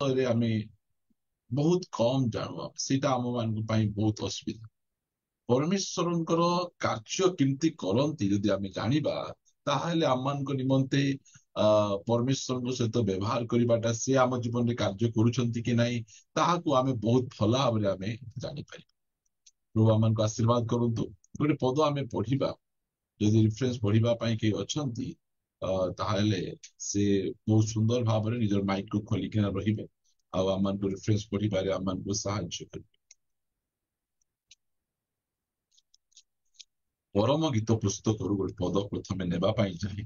ବିଷୟରେ ଆମେ ବହୁତ କମ ଜାଣୁ। ସେଇଟା ଆମ ମାନଙ୍କ ପାଇଁ ବହୁତ ଅସୁବିଧା। ପରମେଶ୍ୱରଙ୍କର କାର୍ଯ୍ୟ କେମିତି କରନ୍ତି ଯଦି ଆମେ ଜାଣିବା, ତାହେଲେ ଆମମାନଙ୍କ ନିମନ୍ତେ ପରମେଶ୍ୱରଙ୍କ ସହିତ ବ୍ୟବହାର କରିବାଟା, ସେ ଆମ ଜୀବନରେ କାର୍ଯ୍ୟ କରୁଛନ୍ତି କି ନାହିଁ, ତାହାକୁ ଆମେ ବହୁତ ଭଲ ଭାବରେ ଆମେ ଜାଣିପାରିବା। ପ୍ରଭୁ ଆମମାନଙ୍କୁ ଆଶୀର୍ବାଦ କରନ୍ତୁ। ଗୋଟେ ପଦ ଆମେ ପଢିବା, ଯଦି ରିଫରେନ୍ସ ପଢିବା ପାଇଁ କେହି ଅଛନ୍ତି ତାହେଲେ ସେ ବହୁତ ସୁନ୍ଦର ଭାବରେ ନିଜର ମାଇକକୁ ଖୋଲିକିନା ରହିବେ ଆଉ ଆମମାନଙ୍କୁ ରିଫରେନ୍ସ ପଢିବାରେ ଆମମାନଙ୍କୁ ସାହାଯ୍ୟ କରିବେ। ପରମ ଗୀତ ପୁସ୍ତକରୁ ଗୋଟେ ପଦ ପ୍ରଥମେ ନେବା ପାଇଁ ଚାହେଁ।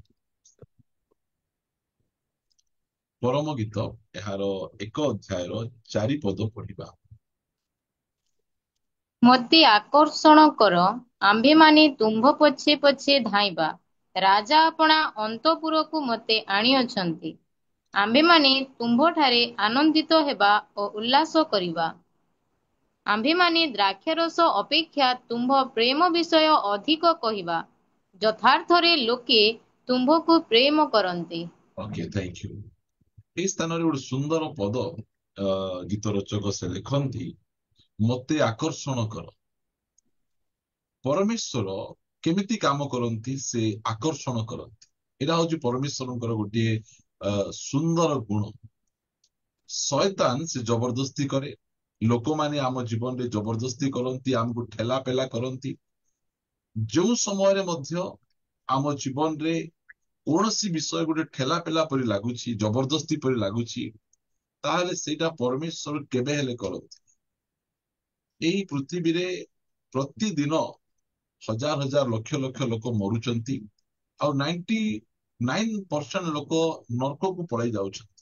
ପରମ ଗୀତ ଏହାର 1 ଅଧ୍ୟାୟର 4 ପଦ ପଢିବା। ମୋତେ ଆକର୍ଷଣ କର, ଆମ୍ଭେମାନେ ତୁମ୍ଭ ପଛେ ପଛେ ଧାଇଁବା। ରାଜା ଆପଣା ଅନ୍ତଃପୁରକୁ ମୋତେ ଆଣିଅଛନ୍ତି। ଆମ୍ଭେମାନେ ତୁମ୍ଭଠାରେ ଆନନ୍ଦିତ ହେବା ଓ ଉଲ୍ଲାସ କରିବା। ଆମ୍ଭେମାନେ ଦ୍ରାକ୍ଷାରସ ଅପେକ୍ଷା ତୁମ୍ଭ ପ୍ରେମ ବିଷୟ ଅଧିକ କହିବା। ଯଥାର୍ଥରେ ଲୋକେ ତୁମ୍ଭକୁ ପ୍ରେମ କରନ୍ତି। Okay, thank you. এই ସ୍ଥାନରେ ଗୋଟେ ସୁନ୍ଦର ପଦ ଗୀତ ରଚକ ସେ ଲେଖନ୍ତି, ମୋତେ ଆକର୍ଷଣ କର। ପରମେଶ୍ୱର କେମିତି କାମ କରନ୍ତି? ସେ ଆକର୍ଷଣ କରନ୍ତି। ଏଇଟା ହଉଛି ପରମେଶ୍ୱରଙ୍କର ଗୋଟିଏ ସୁନ୍ଦର ଗୁଣ। ଶୟତାନ ସେ ଜବରଦସ୍ତି କରେ, ଲୋକମାନେ ଆମ ଜୀବନରେ ଜବରଦସ୍ତି କରନ୍ତି, ଆମକୁ ଠେଲା ପେଲା କରନ୍ତି। ଯେଉଁ ସମୟରେ ମଧ୍ୟ ଆମ ଜୀବନରେ କୌଣସି ବିଷୟ ଗୋଟେ ଠେଲା ପେଲା ପରି ଲାଗୁଛି, ଜବରଦସ୍ତି ପରି ଲାଗୁଛି, ତାହେଲେ ସେଇଟା ପରମେଶ୍ୱର କେବେ ହେଲେ କରନ୍ତି। ଏହି ପୃଥିବୀରେ ପ୍ରତିଦିନ ହଜାର ହଜାର ଲକ୍ଷ ଲକ୍ଷ ଲୋକ ମରୁଛନ୍ତି ଆଉ 99% ଲୋକ ନର୍କକୁ ପଳାଇ ଯାଉଛନ୍ତି।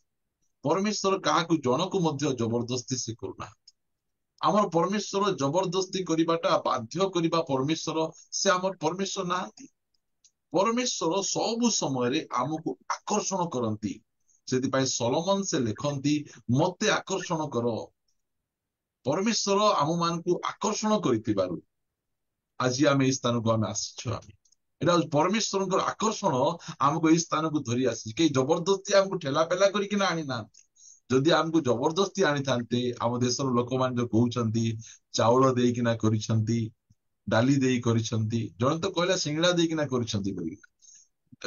ପରମେଶ୍ୱର କାହାକୁ ଜଣକୁ ମଧ୍ୟ ଜବରଦସ୍ତି ସେ କରୁନାହାନ୍ତି। ଆମର ପରମେଶ୍ୱର ଜବରଦସ୍ତି କରିବାଟା, ବାଧ୍ୟ କରିବା ପରମେଶ୍ୱର, ସେ ଆମର ପରମେଶ୍ୱର ନାହାନ୍ତି। ପରମେଶ୍ୱର ସବୁ ସମୟରେ ଆମକୁ ଆକର୍ଷଣ କରନ୍ତି। ସେଥିପାଇଁ ସଲୋମନ ସେ ଲେଖନ୍ତି, ମୋତେ ଆକର୍ଷଣ କର। ପରମେଶ୍ୱର ଆମମାନଙ୍କୁ ଆକର୍ଷଣ କରିଥିବାରୁ ଆଜି ଆମେ ଏଇ ସ୍ଥାନକୁ ଆମେ ଆସିଛୁ। ଏଇଟା ହଉଛି ପରମେଶ୍ୱରଙ୍କର ଆକର୍ଷଣ ଆମକୁ ଏଇ ସ୍ଥାନକୁ ଧରି ଆସିଛି। କେହି ଜବରଦସ୍ତି ଆମକୁ ଠେଲା ପେଲା କରିକିନା ଆଣିନାହାନ୍ତି। ଯଦି ଆମକୁ ଜବରଦସ୍ତି ଆଣିଥାନ୍ତେ, ଆମ ଦେଶର ଲୋକମାନେ ଯୋଉ କହୁଛନ୍ତି ଚାଉଳ ଦେଇକିନା କରିଛନ୍ତି, ଡାଲି ଦେଇ କରିଛନ୍ତି, ଜଣେ ତ କହିଲା ସିଙ୍ଗଡା ଦେଇକିନା କରିଛନ୍ତି ବୋଲି।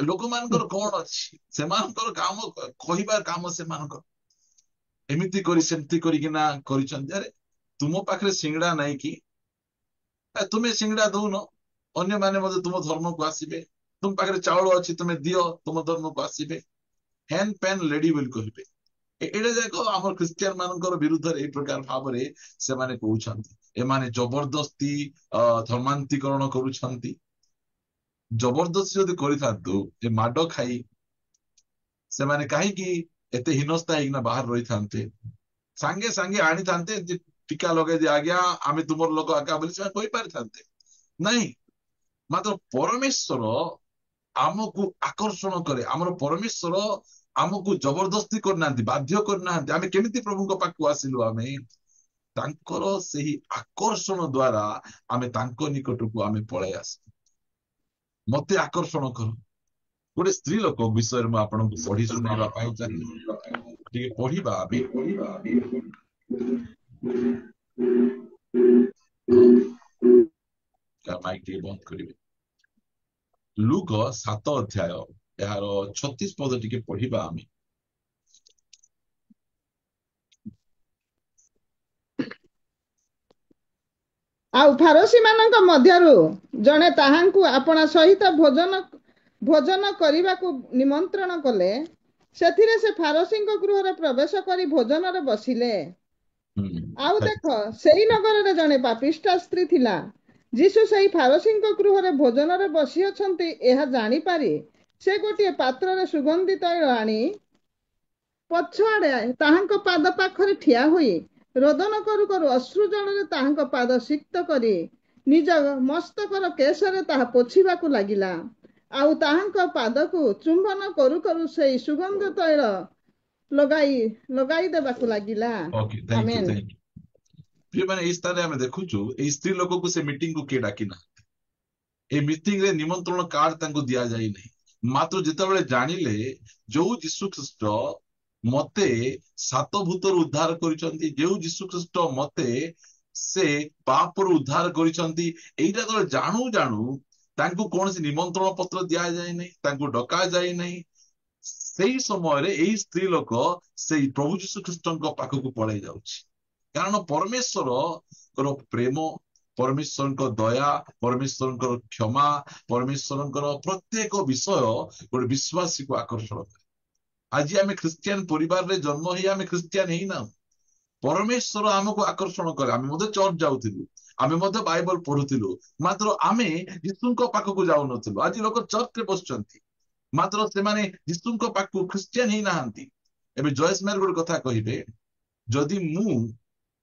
ଲୋକମାନଙ୍କର କଣ ଅଛି? ସେମାନଙ୍କର କାମ କହିବାର କାମ ସେମାନଙ୍କର, ଏମିତି କରି ସେମିତି କରିକିନା କରିଛନ୍ତି। ଆରେ ତୁମ ପାଖରେ ସିଙ୍ଗଡା ନାହିଁ କି? ତୁମେ ସିଙ୍ଗଡା ଦଉନ, ଅନ୍ୟମାନେ ମଧ୍ୟ ତୁମ ଧର୍ମକୁ ଆସିବେ। ତୁମ ପାଖରେ ଚାଉଳ ଅଛି, ତୁମେ ଦିଅ, ତୁମ ଧର୍ମକୁ ଆସିବେ। ହ୍ୟାଣ୍ଡ ପ୍ୟାନ୍ ଲେଡି ବୋଲି କହିବେ। ଏଇଟା ଯାକ ଆମର ଖ୍ରୀଷ୍ଟିଆନ ମାନଙ୍କର ବିରୁଦ୍ଧରେ ଏଇ ପ୍ରକାର ଭାବରେ ସେମାନେ କହୁଛନ୍ତି। ଏମାନେ ଜବରଦସ୍ତି ଧର୍ମାନ୍ତୀକରଣ କରୁଛନ୍ତି। ଜବରଦସ୍ତି ଯଦି କରିଥାନ୍ତୁ, ଯେ ମାଡ ଖାଇ ସେମାନେ କାହିଁକି ଏତେ ହୀନସ୍ତା ହେଇକିନା ବାହାରେ ରହିଥାନ୍ତେ? ସାଙ୍ଗେ ସାଙ୍ଗେ ଆଣିଥାନ୍ତେ, ଯେ ଟିକା ଲଗେଇ ଦିଏ, ଆଜ୍ଞା ଆମେ ତୁମର ଲୋକ ଆଜ୍ଞା ବୋଲି ସେମାନେ କହିପାରିଥାନ୍ତେ। ନାଇଁ, ମାତ୍ର ପରମେଶ୍ୱର ଆମକୁ ଆକର୍ଷଣ କରେ। ଆମର ପରମେଶ୍ୱର ଆମକୁ ଜବରଦସ୍ତି କରିନାହାନ୍ତି, ବାଧ୍ୟ କରିନାହାନ୍ତି। ଆମେ କେମିତି ପ୍ରଭୁଙ୍କ ପାଖକୁ ଆସିଲୁ? ଆମେ ତାଙ୍କର ସେହି ଆକର୍ଷଣ ଦ୍ଵାରା ଆମେ ତାଙ୍କ ନିକଟକୁ ଆମେ ପଳାଇ ଆସିଲୁ। ମୋତେ ଆକର୍ଷଣ କର। ଗୋଟେ ସ୍ତ୍ରୀ ଲୋକ ବିଷୟରେ ମୁଁ ଆପଣଙ୍କୁ ପଢି ଶୁଣାଇବା ପାଇଁ ଚାହେଁ। ଟିକେ ପଢିବା ଆମେ। ମାଇକ୍ ଟିକେ ବନ୍ଦ କରିବେ। ଲୁକ 7 ଅଧ୍ୟାୟ ଏହାର 36 ପଦ ଟିକେ ପଢିବା ଆମେ। ଆଉ ଫାରସୀ ମାନଙ୍କ ମଧ୍ୟରୁ ଜଣେ ତାହାଙ୍କୁ ଆପଣା ସହିତ ଭୋଜନ କରିବାକୁ ନିମନ୍ତ୍ରଣ କଲେ। ସେଥିରେ ସେ ଫାରସୀଙ୍କ ଗୃହରେ ପ୍ରବେଶ କରି ଭୋଜନରେ ବସିଲେ। ଆଉ ଦେଖ, ସେଇ ନଗରରେ ଜଣେ ପାପିଷ୍ଠ ସ୍ତ୍ରୀ ଥିଲା। ଯୀଶୁ ସେହି ଫାରସୀଙ୍କ ଗୃହରେ ଭୋଜନରେ ବସିଅଛନ୍ତି ଏହା ଜାଣିପାରି ସେ ଗୋଟିଏ ପାତ୍ରରେ ସୁଗନ୍ଧି ତୈଳ ଆଣି ପଛଆଡ଼େ ତାହାଙ୍କ ପାଦ ପାଖରେ ଠିଆ ହୋଇ ରୋଦନ କରୁ କରୁ ଅଶ୍ରୁ ଜଳରେ ତାହାଙ୍କ ପାଦ ସିକ୍ତ କରି ନିଜ ମସ୍ତକର କେଶରେ ତାହା ପୋଛିବାକୁ ଲାଗିଲା। ଆଉ ତାହାଙ୍କ ପାଦକୁ ଚୁମ୍ବନ କରୁ କରୁ ସେଇ ସୁଗନ୍ଧ ତୈଳ ଲଗାଇ ଦେବାକୁ ଲାଗିଲା। ଆମେନ୍। ପ୍ରିୟମାନେ, ଏଇ ସ୍ଥାନରେ ଆମେ ଦେଖୁଛୁ ଏଇ ସ୍ତ୍ରୀ ଲୋକକୁ ସେ ମିଟିଂକୁ କିଏ ଡାକି ନାହାନ୍ତି। এই ମିଟିଂରେ ନିମନ୍ତ୍ରଣ କାର୍ଡ ତାଙ୍କୁ ଦିଆଯାଇ ନାହିଁ। ମାତ୍ର ଯେତେବେଳେ ଜାଣିଲେ ଯୋଉ ଯୀଶୁ ଖ୍ରୀଷ୍ଟ ମତେ 7 ଭୂତରୁ ଉଦ୍ଧାର କରିଛନ୍ତି, ଯେଉଁ ଯୀଶୁ ଖ୍ରୀଷ୍ଟ ମତେ ସେ ପାପରୁ ଉଦ୍ଧାର କରିଛନ୍ତି, ଏଇଟା ତ ଜାଣୁ ଜାଣୁ ତାଙ୍କୁ କୌଣସି ନିମନ୍ତ୍ରଣ ପତ୍ର ଦିଆଯାଏ ନାହିଁ, ତାଙ୍କୁ ଡକା ଯାଏ ନାହିଁ। ସେଇ ସମୟରେ ଏଇ ସ୍ତ୍ରୀ ଲୋକ ସେଇ ପ୍ରଭୁ ଯୀଶୁ ଖ୍ରୀଷ୍ଟଙ୍କ ପାଖକୁ ପଳେଇ ଯାଉଛି। କାରଣ ପରମେଶ୍ୱରଙ୍କର ପ୍ରେମ, ପରମେଶ୍ୱରଙ୍କ ଦୟା, ପରମେଶ୍ୱରଙ୍କର କ୍ଷମା, ପରମେଶ୍ୱରଙ୍କର ପ୍ରତ୍ୟେକ ବିଷୟ ଗୋଟେ ବିଶ୍ୱାସୀକୁ ଆକର୍ଷଣ କରେ। ଆଜି ଆମେ ଖ୍ରୀଷ୍ଟିଆନ ପରିବାରରେ ଜନ୍ମ ହେଇ ଆମେ ଖ୍ରୀଷ୍ଟିଆନ ହେଇନାହୁଁ। ପରମେଶ୍ୱର ଆମକୁ ଆକର୍ଷଣ କରେ। ଆମେ ମଧ୍ୟ ଚର୍ଚ୍ଚ ଯାଉଥିଲୁ, ଆମେ ମଧ୍ୟ ବାଇବଲ ପଢୁଥିଲୁ, ମାତ୍ର ଆମେ ଯୀଶୁଙ୍କ ପାଖକୁ ଯାଉନଥିଲୁ। ଆଜି ଲୋକ ଚର୍ଚ୍ଚରେ ବସୁଛନ୍ତି, ମାତ୍ର ସେମାନେ ଯୀଶୁଙ୍କ ପାଖକୁ ଖ୍ରୀଷ୍ଟିଆନ ହେଇନାହାନ୍ତି। ଏବେ ଜୟେଶ ମେର ଗୋଟେ କଥା କହିବେ, ଯଦି ମୁଁ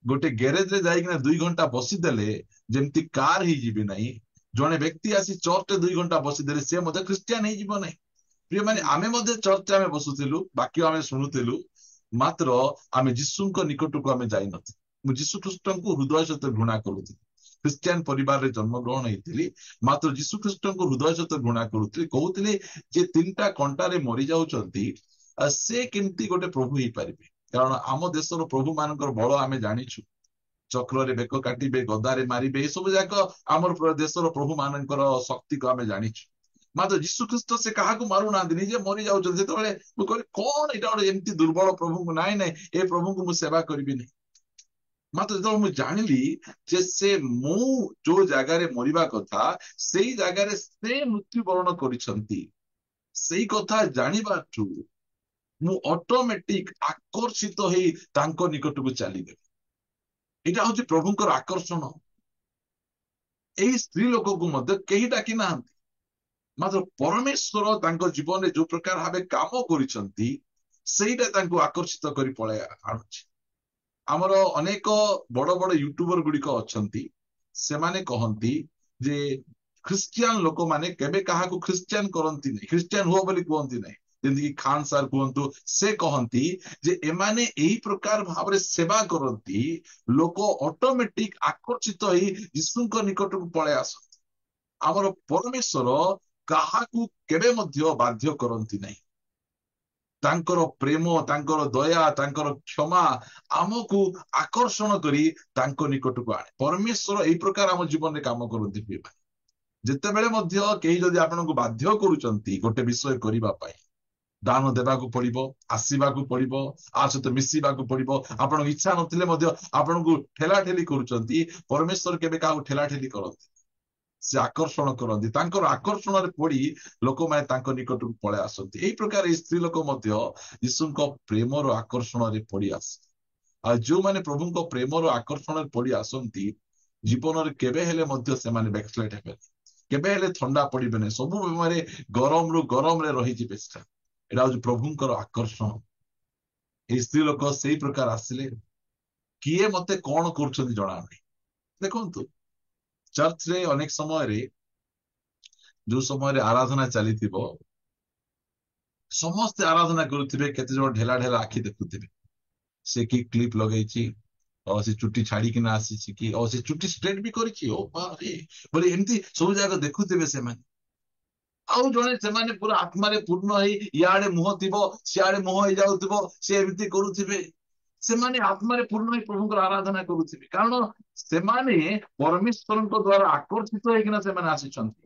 ଗୋଟେ ଗ୍ୟାରେଜରେ ଯାଇକିନା 2 ଘଣ୍ଟା ବସିଦେଲେ ଯେମିତି କାର ହେଇଯିବି ନାହିଁ, ଜଣେ ବ୍ୟକ୍ତି ଆସି ଚର୍ଚ୍ଚରେ 2 ଘଣ୍ଟା ବସିଦେଲେ ସେ ମଧ୍ୟ ଖ୍ରୀଷ୍ଟିଆନ ହେଇଯିବ ନାହିଁ। ପ୍ରିୟମାନେ, ଆମେ ମଧ୍ୟ ଚର୍ଚ୍ଚରେ ଆମେ ବସୁଥିଲୁ, ବାକ୍ୟ ଆମେ ଶୁଣୁଥିଲୁ, ମାତ୍ର ଆମେ ଯୀଶୁଙ୍କ ନିକଟକୁ ଆମେ ଯାଇନଥିଲୁ। ମୁଁ ଯୀଶୁ ଖ୍ରୀଷ୍ଟଙ୍କୁ ହୃଦୟ ସହିତ ଘୃଣା କରୁଥିଲି। ଖ୍ରୀଷ୍ଟିଆନ ପରିବାରରେ ଜନ୍ମଗ୍ରହଣ ହେଇଥିଲି, ମାତ୍ର ଯୀଶୁ ଖ୍ରୀଷ୍ଟଙ୍କୁ ହୃଦୟ ସହିତ ଘୃଣା କରୁଥିଲି। କହୁଥିଲି ଯେ 3ଟା କଣ୍ଟାରେ ମରି ଯାଉଛନ୍ତି, ସେ କେମିତି ଗୋଟେ ପ୍ରଭୁ ହେଇପାରିବେ? କାରଣ ଆମ ଦେଶର ପ୍ରଭୁ ମାନଙ୍କର ବଳ ଆମେ ଜାଣିଛୁ। ଚକ୍ରରେ ବେକ କାଟିବେ, ଗଦାରେ ମାରିବେ, ଏସବୁ ଯାକ ଆମର ଦେଶର ପ୍ରଭୁ ମାନଙ୍କର ଶକ୍ତିକୁ ଆମେ ଜାଣିଛୁ। ମାତ୍ର ଯୀଶୁ ଖ୍ରୀଷ୍ଟ ସେ କାହାକୁ ମାରୁନାହାନ୍ତି, ନିଜେ ମରି ଯାଉଛନ୍ତି। ସେତେବେଳେ ମୁଁ କହିଲି କଣ ଏଇଟା ଗୋଟେ ଏମିତି ଦୁର୍ବଳ ପ୍ରଭୁଙ୍କୁ, ନାଇଁ ନାଇଁ ଏ ପ୍ରଭୁଙ୍କୁ ମୁଁ ସେବା କରିବି ନାହିଁ। ମାତ୍ର ଯେତେବେଳେ ମୁଁ ଜାଣିଲି ଯେ ସେ ମୁଁ ଯୋଉ ଜାଗାରେ ମରିବା କଥା ସେଇ ଜାଗାରେ ସେ ମୃତ୍ୟୁବରଣ କରିଛନ୍ତି, ସେଇ କଥା ଜାଣିବାଠୁ ମୁଁ ଅଟୋମେଟିକ ଆକର୍ଷିତ ହେଇ ତାଙ୍କ ନିକଟକୁ ଚାଲିଗଲି। ଏଇଟା ହଉଛି ପ୍ରଭୁଙ୍କର ଆକର୍ଷଣ। ଏଇ ସ୍ତ୍ରୀ ଲୋକକୁ ମଧ୍ୟ କେହି ଡାକି ନାହାନ୍ତି, ମାତ୍ର ପରମେଶ୍ୱର ତାଙ୍କ ଜୀବନରେ ଯୋଉ ପ୍ରକାର ଭାବେ କାମ କରିଛନ୍ତି ସେଇଟା ତାଙ୍କୁ ଆକର୍ଷିତ କରି ପଳେଇ ଆଣୁଛି। ଆମର ଅନେକ ବଡ ବଡ ୟୁଟ୍ୟୁବର ଗୁଡିକ ଅଛନ୍ତି, ସେମାନେ କହନ୍ତି ଯେ ଖ୍ରୀଷ୍ଟିଆନ ଲୋକମାନେ କେବେ କାହାକୁ ଖ୍ରୀଷ୍ଟିଆନ କରନ୍ତି ନାହିଁ, ଖ୍ରୀଷ୍ଟିଆନ ହୁଅ ବୋଲି କୁହନ୍ତି ନାହିଁ। ଯେମିତିକି ଖାନ ସାର୍ କୁହନ୍ତୁ, ସେ କହନ୍ତି ଯେ ଏମାନେ ଏଇ ପ୍ରକାର ଭାବରେ ସେବା କରନ୍ତି, ଲୋକ ଅଟୋମେଟିକ ଆକର୍ଷିତ ହେଇ ଯୀଶୁଙ୍କ ନିକଟକୁ ପଳେଇ ଆସନ୍ତି। ଆମର ପରମେଶ୍ୱର କାହାକୁ କେବେ ମଧ୍ୟ ବାଧ୍ୟ କରନ୍ତି ନାହିଁ। ତାଙ୍କର ପ୍ରେମ, ତାଙ୍କର ଦୟା, ତାଙ୍କର କ୍ଷମା ଆମକୁ ଆକର୍ଷଣ କରି ତାଙ୍କ ନିକଟକୁ ଆଣେ। ପରମେଶ୍ୱର ଏଇ ପ୍ରକାର ଆମ ଜୀବନରେ କାମ କରନ୍ତି। ଯେତେବେଳେ ମଧ୍ୟ କେହି ଯଦି ଆପଣଙ୍କୁ ବାଧ୍ୟ କରୁଛନ୍ତି ଗୋଟେ ବିଷୟ କରିବା ପାଇଁ, ଦାନ ଦେବାକୁ ପଡିବ, ଆସିବାକୁ ପଡିବ, ଆ ସହିତ ମିଶିବାକୁ ପଡିବ, ଆପଣଙ୍କ ଇଚ୍ଛା ନଥିଲେ ମଧ୍ୟ ଆପଣଙ୍କୁ ଠେଲାଠେଲି କରୁଛନ୍ତି, ପରମେଶ୍ୱର କେବେ କାହାକୁ ଠେଲାଠେଲି କରନ୍ତି, ସେ ଆକର୍ଷଣ କରନ୍ତି। ତାଙ୍କର ଆକର୍ଷଣରେ ପଡି ଲୋକମାନେ ତାଙ୍କ ନିକଟକୁ ପଳେଇ ଆସନ୍ତି। ଏଇ ପ୍ରକାର ଏଇ ସ୍ତ୍ରୀ ଲୋକ ମଧ୍ୟ ଯୀଶୁଙ୍କ ପ୍ରେମର ଆକର୍ଷଣରେ ପଡି ଆସେ। ଆଉ ଯୋଉମାନେ ପ୍ରଭୁଙ୍କ ପ୍ରେମର ଆକର୍ଷଣରେ ପଡି ଆସନ୍ତି, ଜୀବନରେ କେବେ ହେଲେ ମଧ୍ୟ ସେମାନେ ବ୍ୟାକସ୍ଲାଇଡ୍ ହେବେନି, କେବେ ହେଲେ ଥଣ୍ଡା ପଡିବେନି, ସବୁ ସମୟରେ ଗରମରୁ ଗରମରେ ରହିଯିବେ। ଏଇଟା ହଉଛି ପ୍ରଭୁଙ୍କର ଆକର୍ଷଣ। ଏଇ ସ୍ତ୍ରୀ ଲୋକ ସେଇ ପ୍ରକାର ଆସିଲେ, କିଏ ମତେ କଣ କରୁଛନ୍ତି ଜଣା ନାହିଁ। ଦେଖନ୍ତୁ, ଚର୍ଚ୍ଚରେ ଅନେକ ସମୟରେ ଯୋଉ ସମୟରେ ଆରାଧନା ଚାଲିଥିବ, ସମସ୍ତେ ଆରାଧନା କରୁଥିବେ, କେତେ ଜଣ ଢେଲା ଢେଲା ଆଖି ଦେଖୁଥିବେ, ସେ କି କ୍ଲିପ ଲଗେଇଛି, ସେ ଚୁଟି ଛାଡିକିନା ଆସିଛି କି, ସେ ଚୁଟି ଷ୍ଟ୍ରେଟ ବି କରିଛି, ଓ ବାରେ ବୋଲି ଏମିତି ସବୁ ଜାଗା ଦେଖୁଥିବେ ସେମାନେ। ଆଉ ଜଣେ ସେମାନେ ପୁରା ଆତ୍ମାରେ ପୂର୍ଣ୍ଣ ହେଇ ଇଆଡେ ମୁହଁ ଥିବ, ସିଆଡେ ମୁହଁ ହେଇଯାଉଥିବ, ସେ ଏମିତି କରୁଥିବେ। ସେମାନେ ଆତ୍ମାରେ ପୂର୍ଣ୍ଣ ହେଇ ପ୍ରଭୁଙ୍କର ଆରାଧନା କରୁଥିବେ, କାରଣ ସେମାନେ ପରମେଶ୍ୱରଙ୍କ ଦ୍ଵାରା ଆକର୍ଷିତ ହେଇକିନା ସେମାନେ ଆସିଛନ୍ତି।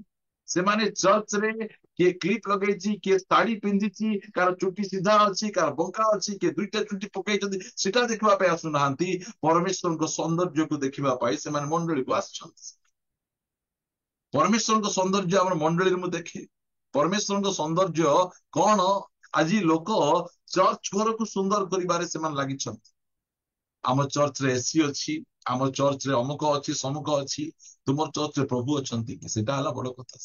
ସେମାନେ ଚର୍ଚ୍ଚରେ କିଏ କ୍ଲିପ ଲଗେଇଛି, କିଏ ଶାଢୀ ପିନ୍ଧିଛି, କାହାର ଚୁଟି ସିଧା ଅଛି, କାହାର ବଙ୍କା ଅଛି, କିଏ 2ଟା ଚୁଟି ପକେଇଛନ୍ତି, ସେଟା ଦେଖିବା ପାଇଁ ଆସୁନାହାନ୍ତି। ପରମେଶ୍ୱରଙ୍କ ସୌନ୍ଦର୍ଯ୍ୟକୁ ଦେଖିବା ପାଇଁ ସେମାନେ ମଣ୍ଡଳୀକୁ ଆସିଛନ୍ତି। ପରମେଶ୍ୱରଙ୍କ ସୌନ୍ଦର୍ଯ୍ୟ ଆମର ମଣ୍ଡଳୀରେ ମୁଁ ଦେଖେ। ପରମେଶ୍ୱରଙ୍କ ସୌନ୍ଦର୍ଯ୍ୟ କଣ, ଆଜି ଲୋକ ଚର୍ଚ୍ଚ ଘରକୁ ସୁନ୍ଦର କରିବାରେ ସେମାନେ ଲାଗିଛନ୍ତି। ଆମ ଚର୍ଚ୍ଚରେ ଏସି ଅଛି, ଆମ ଚର୍ଚ୍ଚରେ ଅମୁକ ଅଛି, ସମୁକ ଅଛି। ତୁମର ଚର୍ଚ୍ଚରେ ପ୍ରଭୁ ଅଛନ୍ତି କି? ସେଟା ହେଲା ବଡ କଥା।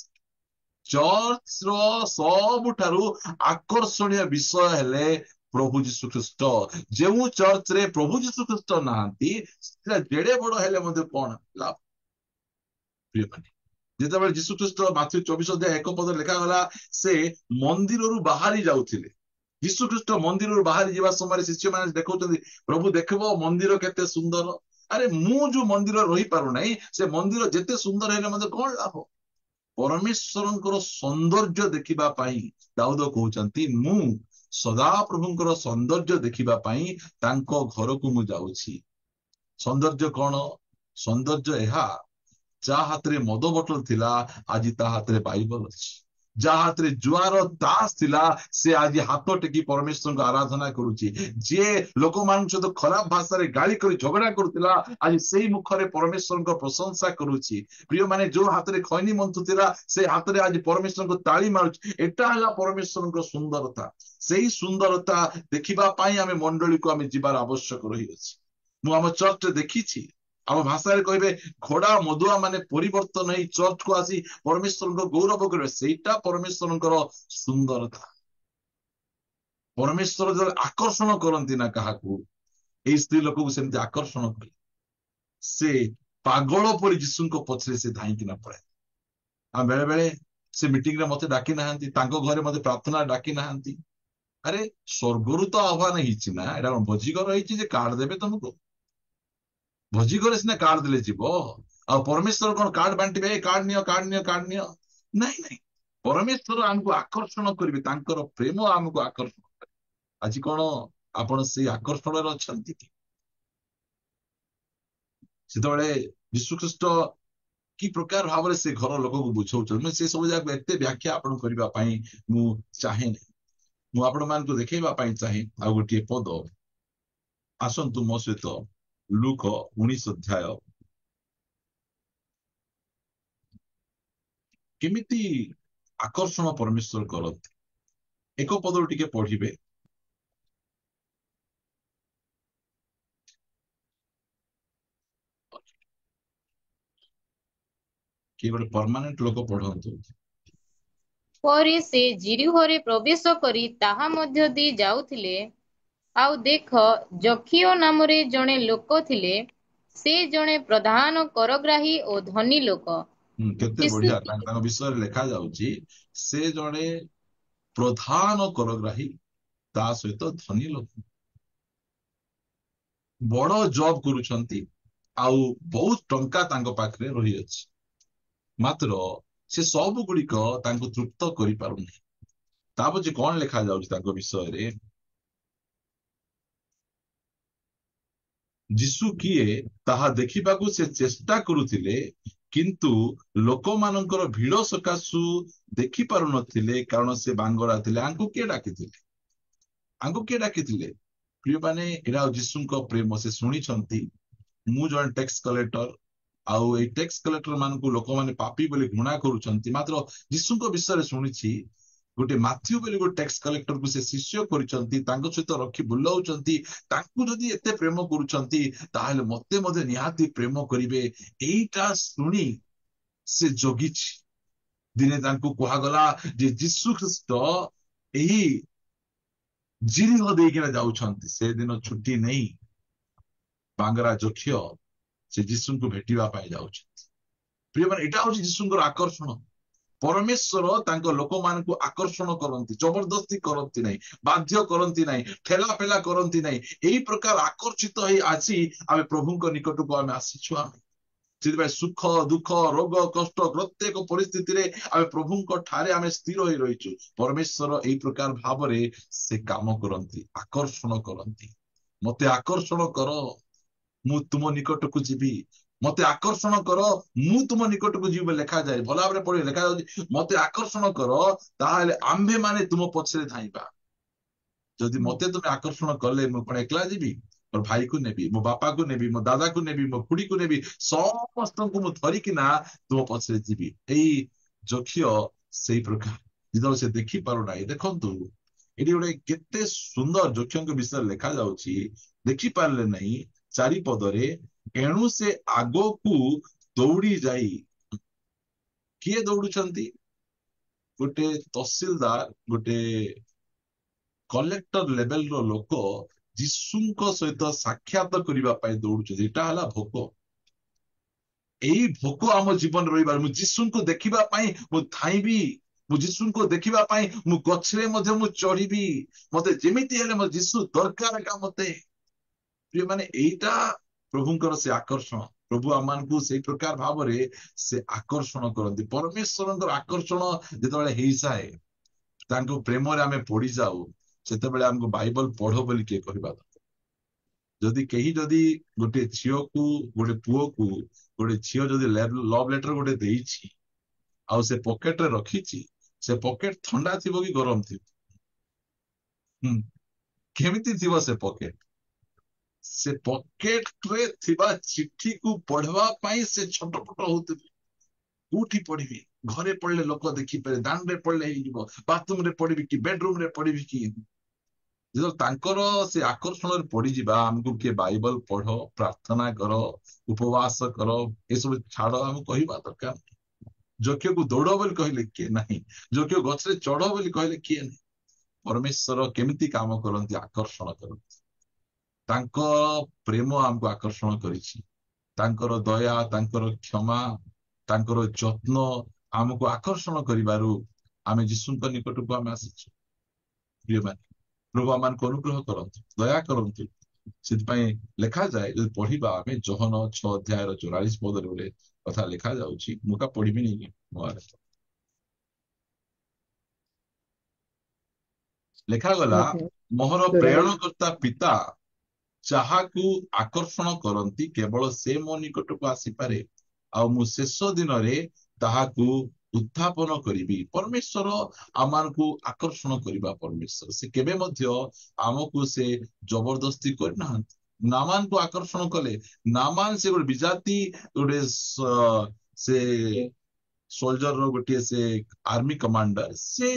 ଚର୍ଚ୍ଚର ସବୁଠାରୁ ଆକର୍ଷଣୀୟ ବିଷୟ ହେଲେ ପ୍ରଭୁ ଯୀଶୁ ଖ୍ରୀଷ୍ଟ। ଯେଉଁ ଚର୍ଚ୍ଚରେ ପ୍ରଭୁ ଯୀଶୁ ଖ୍ରୀଷ୍ଟ ନାହାନ୍ତି, ସେଟା ଯେଡେ ବଡ ହେଲେ ମଧ୍ୟ କଣ ଲାଭ? ପ୍ରିୟମାନେ, ଯେତେବେଳେ ଯୀଶୁ ଖ୍ରୀଷ୍ଟ ମାଥ୍ୟୁ 24:1 ଲେଖାଗଲା, ସେ ମନ୍ଦିରରୁ ବାହାରି ଯାଉଥିଲେ। ଯୀଶୁ ଖ୍ରୀଷ୍ଟ ମନ୍ଦିରରୁ ବାହାରି ଯିବା ସମୟରେ ଶିଷ୍ୟମାନେ ଦେଖଉଛନ୍ତି, ପ୍ରଭୁ ଦେଖିବ ମନ୍ଦିର କେତେ ସୁନ୍ଦର। ଆରେ ମୁଁ ଯୋଉ ମନ୍ଦିର ରହିପାରୁନାହିଁ, ସେ ମନ୍ଦିର ଯେତେ ସୁନ୍ଦର ହେଲେ ମଧ୍ୟ କଣ ଲାଭ? ପରମେଶ୍ୱରଙ୍କର ସୌନ୍ଦର୍ଯ୍ୟ ଦେଖିବା ପାଇଁ ଦାଉଦ କହୁଛନ୍ତି, ମୁଁ ସଦାପ୍ରଭୁଙ୍କର ସୌନ୍ଦର୍ଯ୍ୟ ଦେଖିବା ପାଇଁ ତାଙ୍କ ଘରକୁ ମୁଁ ଯାଉଛି। ସୌନ୍ଦର୍ଯ୍ୟ କଣ? ସୌନ୍ଦର୍ଯ୍ୟ ଏହା, ଯାହା ହାତରେ ମଦ ବୋତଲ ଥିଲା ଆଜି ତା ହାତରେ ବାଇବଲ ଅଛି। ଯାହା ହାତରେ ଜୁଆର ତାସ ଥିଲା ସେ ଆଜି ହାତ ଟେକି ପରମେଶ୍ୱରଙ୍କୁ ଆରାଧନା କରୁଛି। ଯିଏ ଲୋକମାନଙ୍କ ସହିତ ଖରାପ ଭାଷାରେ ଗାଳି କରି ଝଗଡା କରୁଥିଲା ଆଜି ସେଇ ମୁଖରେ ପରମେଶ୍ୱରଙ୍କ ପ୍ରଶଂସା କରୁଛି। ପ୍ରିୟମାନେ, ଯୋଉ ହାତରେ ଖୈନି ମନ୍ଥୁଥିଲା ସେ ହାତରେ ଆଜି ପରମେଶ୍ୱରଙ୍କୁ ତାଳି ମାରୁଛି। ଏଟା ହେଲା ପରମେଶ୍ୱରଙ୍କ ସୁନ୍ଦରତା। ସେଇ ସୁନ୍ଦରତା ଦେଖିବା ପାଇଁ ଆମେ ମଣ୍ଡଳୀକୁ ଆମେ ଯିବାର ଆବଶ୍ୟକ ରହିଅଛି। ମୁଁ ଆମ ଚର୍ଚ୍ଚରେ ଦେଖିଛି, ଆମ ଭାଷାରେ କହିବେ ଘୋଡା ମଦୁଆ ମାନେ ପରିବର୍ତ୍ତନ ହେଇ ଚର୍ଚ୍ଚକୁ ଆସି ପରମେଶ୍ୱରଙ୍କ ଗୌରବ କରିବେ। ସେଇଟା ପରମେଶ୍ୱରଙ୍କର ସୁନ୍ଦରତା। ପରମେଶ୍ୱର ଯେତେବେଳେ ଆକର୍ଷଣ କରନ୍ତି ନା କାହାକୁ, ଏଇ ସ୍ତ୍ରୀ ଲୋକକୁ ସେମିତି ଆକର୍ଷଣ କଲେ। ସେ ପାଗଳ ପରି ଯୀଶୁଙ୍କ ପଛରେ ସେ ଧାଇଁକିନା ପଳାଏ। ଆଉ ବେଳେ ବେଳେ ସେ ମିଟିଂରେ ମତେ ଡାକି ନାହାନ୍ତି, ତାଙ୍କ ଘରେ ମତେ ପ୍ରାର୍ଥନା ଡାକି ନାହାନ୍ତି। ଆରେ ସ୍ୱର୍ଗରୁ ତ ଆହ୍ୱାନ ହେଇଛି ନା, ଏଇଟା କଣ ଭୋଜିଘର ହେଇଛି ଯେ କାର୍ଡ ଦେବେ ତମକୁ? ଭୋଜି ଘରେ ସିନା କାର୍ଡ ଦେଲେ ଯିବ, ଆଉ ପରମେଶ୍ୱର କଣ କାର୍ଡ ବାଣ୍ଟିବେ, କାର୍ଡ ନିଅ କାର୍ଡ ନିଅ କାର୍ଡ ନିଅ? ନାଇଁ ନାଇଁ, ପରମେଶ୍ୱର ଆମକୁ ଆକର୍ଷଣ କରିବେ, ତାଙ୍କର ପ୍ରେମ ଆମକୁ ଆକର୍ଷଣ କରିବେ। ଆଜି କଣ ଆପଣ ସେଇ ଆକର୍ଷଣରେ ଅଛନ୍ତି କି? ସେତେବେଳେ ଯୀଶୁଖ୍ରୀଷ୍ଟ କି ପ୍ରକାର ଭାବରେ ସେ ଘର ଲୋକକୁ ବୁଝଉଛନ୍ତି, ମୁଁ ସେ ସବୁ ଯାକ ଏତେ ବ୍ୟାଖ୍ୟା ଆପଣ କରିବା ପାଇଁ ମୁଁ ଚାହେଁନି। ମୁଁ ଆପଣମାନଙ୍କୁ ଦେଖେଇବା ପାଇଁ ଚାହେଁ ଆଉ ଗୋଟିଏ ପଦ। ଆସନ୍ତୁ ମୋ ସହିତ ଲୁକ 19 ଅଧ୍ୟାୟ। କେମିତି ଆକର୍ଷଣ ପରମେଶ୍ୱର କରନ୍ତି, ଏକ ପଦରୁ ଟିକେ ପଢିବେ। କିଏ ଗୋଟେ ପର୍ମାନେଣ୍ଟ ଲୋକ ପଢନ୍ତୁ। ପରେ ସେ ଜିରିହରେ ପ୍ରବେଶ କରି ତାହା ମଧ୍ୟ ଦେଇ ଯାଉଥିଲେ। ଆଉ ଦେଖ, ଜକିଓ ନାମରେ ଜଣେ ଲୋକ ଥିଲେ। ସେ ଜଣେ ପ୍ରଧାନ କରଗ୍ରାହୀ ଓ ଧନୀ ଲୋକ। କେତେ ଯୀଶୁ ବଢିଆ ତାଙ୍କ ବିଷୟରେ ଲେଖା ଯାଉଛି। ସେ ଜଣେ ପ୍ରଧାନ କରଗ୍ରାହୀ, ତା ସହିତ ଧନୀ ଲୋକ, ବଡ ଜବ କରୁଛନ୍ତି, ଆଉ ବହୁତ ଟଙ୍କା ତାଙ୍କ ପାଖରେ ରହିଅଛି। ମାତ୍ର ସେ ସବୁ ଗୁଡିକ ତାଙ୍କୁ ତୃପ୍ତ କରିପାରୁନି। ତା ପଛେ କଣ ଲେଖା ଯାଉଛି ତାଙ୍କ ବିଷୟରେ? ଯୀଶୁ କିଏ ତାହା ଦେଖିବାକୁ ସେ ଚେଷ୍ଟା କରୁଥିଲେ, କିନ୍ତୁ ଲୋକମାନଙ୍କର ଭିଡ ସକାଶୁ ଦେଖି ପାରୁନଥିଲେ, କାରଣ ସେ ବାଙ୍ଗରା ଥିଲେ। ଆଙ୍କୁ କିଏ ଡାକିଥିଲେ? ଆଙ୍କୁ କିଏ ଡାକିଥିଲେ? ପ୍ରିୟମାନେ, ଏଇଟା ଯୀଶୁଙ୍କ ପ୍ରେମ। ସେ ଶୁଣିଛନ୍ତି ମୁଁ ଜଣେ ଟ୍ୟାକ୍ସ କଲେକ୍ଟର, ଆଉ ଏଇ ଟ୍ୟାକ୍ସ କଲେକ୍ଟର ମାନଙ୍କୁ ଲୋକମାନେ ପାପୀ ବୋଲି ଘୃଣା କରୁଛନ୍ତି। ମାତ୍ର ଯୀଶୁଙ୍କ ବିଷୟରେ ଶୁଣିଛି, ଗୋଟେ ମାଥ୍ୟୁ ବୋଲି ଗୋଟେ ଟ୍ୟାକ୍ସ କଲେକ୍ଟରକୁ ସେ ଶିଷ୍ୟ କରିଛନ୍ତି, ତାଙ୍କ ସହିତ ରଖି ବୁଲାଉଛନ୍ତି। ତାଙ୍କୁ ଯଦି ଏତେ ପ୍ରେମ କରୁଛନ୍ତି ତାହେଲେ ମତେ ମଧ୍ୟ ନିହାତି ପ୍ରେମ କରିବେ। ଏଇଟା ଶୁଣି ସେ ଜଗିଛି। ଦିନେ ତାଙ୍କୁ କୁହାଗଲା ଯେ ଯୀଶୁ ଖ୍ରୀଷ୍ଟ ଏହି ଜିରିହ ଦେଇକିନା ଯାଉଛନ୍ତି। ସେଦିନ ଛୁଟି ନେଇ ବାଙ୍ଗରା ଜକିଓ ସେ ଯୀଶୁଙ୍କୁ ଭେଟିବା ପାଇଁ ଯାଉଛନ୍ତି। ପ୍ରିୟମାନେ, ଏଇଟା ହଉଛି ଯୀଶୁଙ୍କର ଆକର୍ଷଣ। ପରମେଶ୍ୱର ତାଙ୍କ ଲୋକମାନଙ୍କୁ ଆକର୍ଷଣ କରନ୍ତି, ଜବରଦସ୍ତି କରନ୍ତି ନାହିଁ, ବାଧ୍ୟ କରନ୍ତି ନାହିଁ, ଠେଲା ପେଲା କରନ୍ତି ନାହିଁ। ଏଇ ପ୍ରକାର ଆକର୍ଷିତ ହେଇ ଆସି ଆମେ ପ୍ରଭୁଙ୍କ ନିକଟକୁ ଆମେ ଆସିଛୁ। ଆମେ ସେଥିପାଇଁ ସୁଖ ଦୁଃଖ ରୋଗ କଷ୍ଟ ପ୍ରତ୍ୟେକ ପରିସ୍ଥିତିରେ ଆମେ ପ୍ରଭୁଙ୍କ ଠାରେ ଆମେ ସ୍ଥିର ହୋଇ ରହିଛୁ। ପରମେଶ୍ୱର ଏଇ ପ୍ରକାର ଭାବରେ ସେ କାମ କରନ୍ତି, ଆକର୍ଷଣ କରନ୍ତି। ମତେ ଆକର୍ଷଣ କର, ମୁଁ ତୁମ ନିକଟକୁ ଯିବି। ମତେ ଆକର୍ଷଣ କର, ମୁଁ ତୁମ ନିକଟକୁ ଯିବି ବୋଲି ଲେଖାଯାଏ। ଭଲ ଭାବରେ ପଢି ଲେଖାଯାଉଛି, ମତେ ଆକର୍ଷଣ କର, ତାହେଲେ ଆମ୍ଭେ ମାନେ ତୁମ ପଛରେ ଧାଇଁବା। ଯଦି ମତେ ତୁମେ ଆକର୍ଷଣ କଲେ ମୁଁ କଣ ଏକଲା ଯିବି? ମୋର ଭାଇକୁ ନେବି, ମୋ ବାପାକୁ ନେବି, ମୋ ଦାଦାକୁ ନେବି, ମୋ ଖୁଡିକୁ ନେବି, ସମସ୍ତଙ୍କୁ ମୁଁ ଧରିକିନା ତୁମ ପଛରେ ଯିବି। ଏଇ ଜକିଓ ସେଇ ପ୍ରକାର, ଯେତେବେଳେ ସେ ଦେଖି ପାରୁନାହିଁ। ଦେଖନ୍ତୁ, ଏଠି ଗୋଟେ କେତେ ସୁନ୍ଦର ଜକିଓଙ୍କ ବିଷୟରେ ଲେଖା ଯାଉଛି। ଦେଖିପାରିଲେ ନାହିଁ, ଚାରିପଦରେ, ଏଣୁ ସେ ଆଗକୁ ଦୌଡ଼ି ଯାଇ, କିଏ ଦୌଡୁଛନ୍ତି? ଗୋଟେ ତହସିଲଦାର, ଗୋଟେ କଲେକ୍ଟର ଲେଭେଲର ଲୋକ ଯୀଶୁଙ୍କ ସହିତ ସାକ୍ଷାତ କରିବା ପାଇଁ ଦୌଡୁଛନ୍ତି। ଏଇଟା ହେଲା ଭୋକ। ଏଇ ଭୋକ ଆମ ଜୀବନରେ ରହିବାର। ମୁଁ ଯୀଶୁଙ୍କୁ ଦେଖିବା ପାଇଁ ମୁଁ ଧାଇଁବି। ମୁଁ ଯୀଶୁଙ୍କୁ ଦେଖିବା ପାଇଁ ମୁଁ ଗଛରେ ମଧ୍ୟ ମୁଁ ଚଢିବି। ମତେ ଯେମିତି ହେଲେ ମୋ ଯୀଶୁ ଦରକାର ଏକା ମତେ। ପ୍ରିୟମାନେ, ଏଇଟା ପ୍ରଭୁଙ୍କର ସେ ଆକର୍ଷଣ। ପ୍ରଭୁ ଆମମାନଙ୍କୁ ସେଇ ପ୍ରକାର ଭାବରେ ସେ ଆକର୍ଷଣ କରନ୍ତି। ପରମେଶ୍ୱରଙ୍କର ଆକର୍ଷଣ ଯେତେବେଳେ ହେଇଯାଏ, ତାଙ୍କ ପ୍ରେମରେ ଆମେ ପଡିଯାଉ, ସେତେବେଳେ ଆମକୁ ବାଇବଲ ପଢ ବୋଲି କିଏ କହିବା ଦରକାର? ଯଦି ଗୋଟେ ଝିଅକୁ ଗୋଟେ ପୁଅକୁ ଗୋଟେ ଝିଅ ଯଦି ଲଭ ଲେଟର ଗୋଟେ ଦେଇଛି ଆଉ ସେ ପକେଟରେ ରଖିଛି, ସେ ପକେଟ ଥଣ୍ଡା ଥିବ କି ଗରମ ଥିବ? ହୁଁ, କେମିତି ଥିବ ସେ ପକେଟ? ସେ ପକେଟରେ ଥିବା ଚିଠିକୁ ପଢିବା ପାଇଁ ସେ ଛଟପଟ ହଉଥିବେ। କୋଉଠି ପଢିବି? ଘରେ ପଢିଲେ ଲୋକ ଦେଖିପାରେ, ଦାଣ୍ଡରେ ପଢିଲେ ହେଇଯିବ, ବାଥରୁମରେ ପଢିବି କି ବେଡରୁମରେ ପଢିବି କି? ଯେତେବେଳେ ତାଙ୍କର ସେ ଆକର୍ଷଣରେ ପଡିଯିବା, ଆମକୁ କିଏ ବାଇବଲ ପଢ, ପ୍ରାର୍ଥନା କର, ଉପବାସ କର, ଏସବୁ ଛାଡ ଆମକୁ କହିବା ଦରକାର ନାହିଁ। ଯଜ୍ଞକୁ ଦୌଡ ବୋଲି କହିଲେ କିଏ ନାହିଁ, ଯଜ୍ଞ ଗଛରେ ଚଢ ବୋଲି କହିଲେ କିଏ ନାହିଁ। ପରମେଶ୍ୱର କେମିତି କାମ କରନ୍ତି? ଆକର୍ଷଣ କରନ୍ତି। ତାଙ୍କ ପ୍ରେମ ଆମକୁ ଆକର୍ଷଣ କରିଛି, ତାଙ୍କର ଦୟା, ତାଙ୍କର କ୍ଷମା, ତାଙ୍କର ଯତ୍ନ ଆମକୁ ଆକର୍ଷଣ କରିବାରୁ ଆମେ ଯୀଶୁଙ୍କ ନିକଟକୁ ଆମେ ଆସିଛୁ। ପ୍ରିୟମାନେ, ପ୍ରଭୁ ଆମମାନଙ୍କୁ ଅନୁଗ୍ରହ କରନ୍ତୁ, ଦୟା କରନ୍ତୁ। ସେଥିପାଇଁ ଲେଖାଯାଏ, ଯଦି ପଢିବା ଆମେ ଯୋହନ 6:44 ଗୋଟେ କଥା ଲେଖା ଯାଉଛି। ମୁଁ କା ପଢିବିନି ଲେଖାଗଲା, ମୋହର ପ୍ରେରଣକର୍ତ୍ତା ପିତା ଯାହାକୁ ଆକର୍ଷଣ କରନ୍ତି କେବଳ ସେ ମୋ ନିକଟକୁ ଆସିପାରେ, ଆଉ ମୁଁ ଶେଷ ଦିନରେ ତାହାକୁ ଉତ୍ଥାପନ କରିବି। ପରମେଶ୍ୱର ଆମମାନଙ୍କୁ ଆକର୍ଷଣ କରିବା ପରମେଶ୍ୱର। ସେ କେବେ ମଧ୍ୟ ଆମକୁ ସେ ଜବରଦସ୍ତି କରିନାହାନ୍ତି। ନାମାନକୁ ଆକର୍ଷଣ କଲେ। ନାମାନ ସେ ଗୋଟେ ବିଜାତି, ଗୋଟେ ସେ ସୋଲଜର ଗୋଟିଏ ସେ ଆର୍ମି କମାଣ୍ଡର, ସେ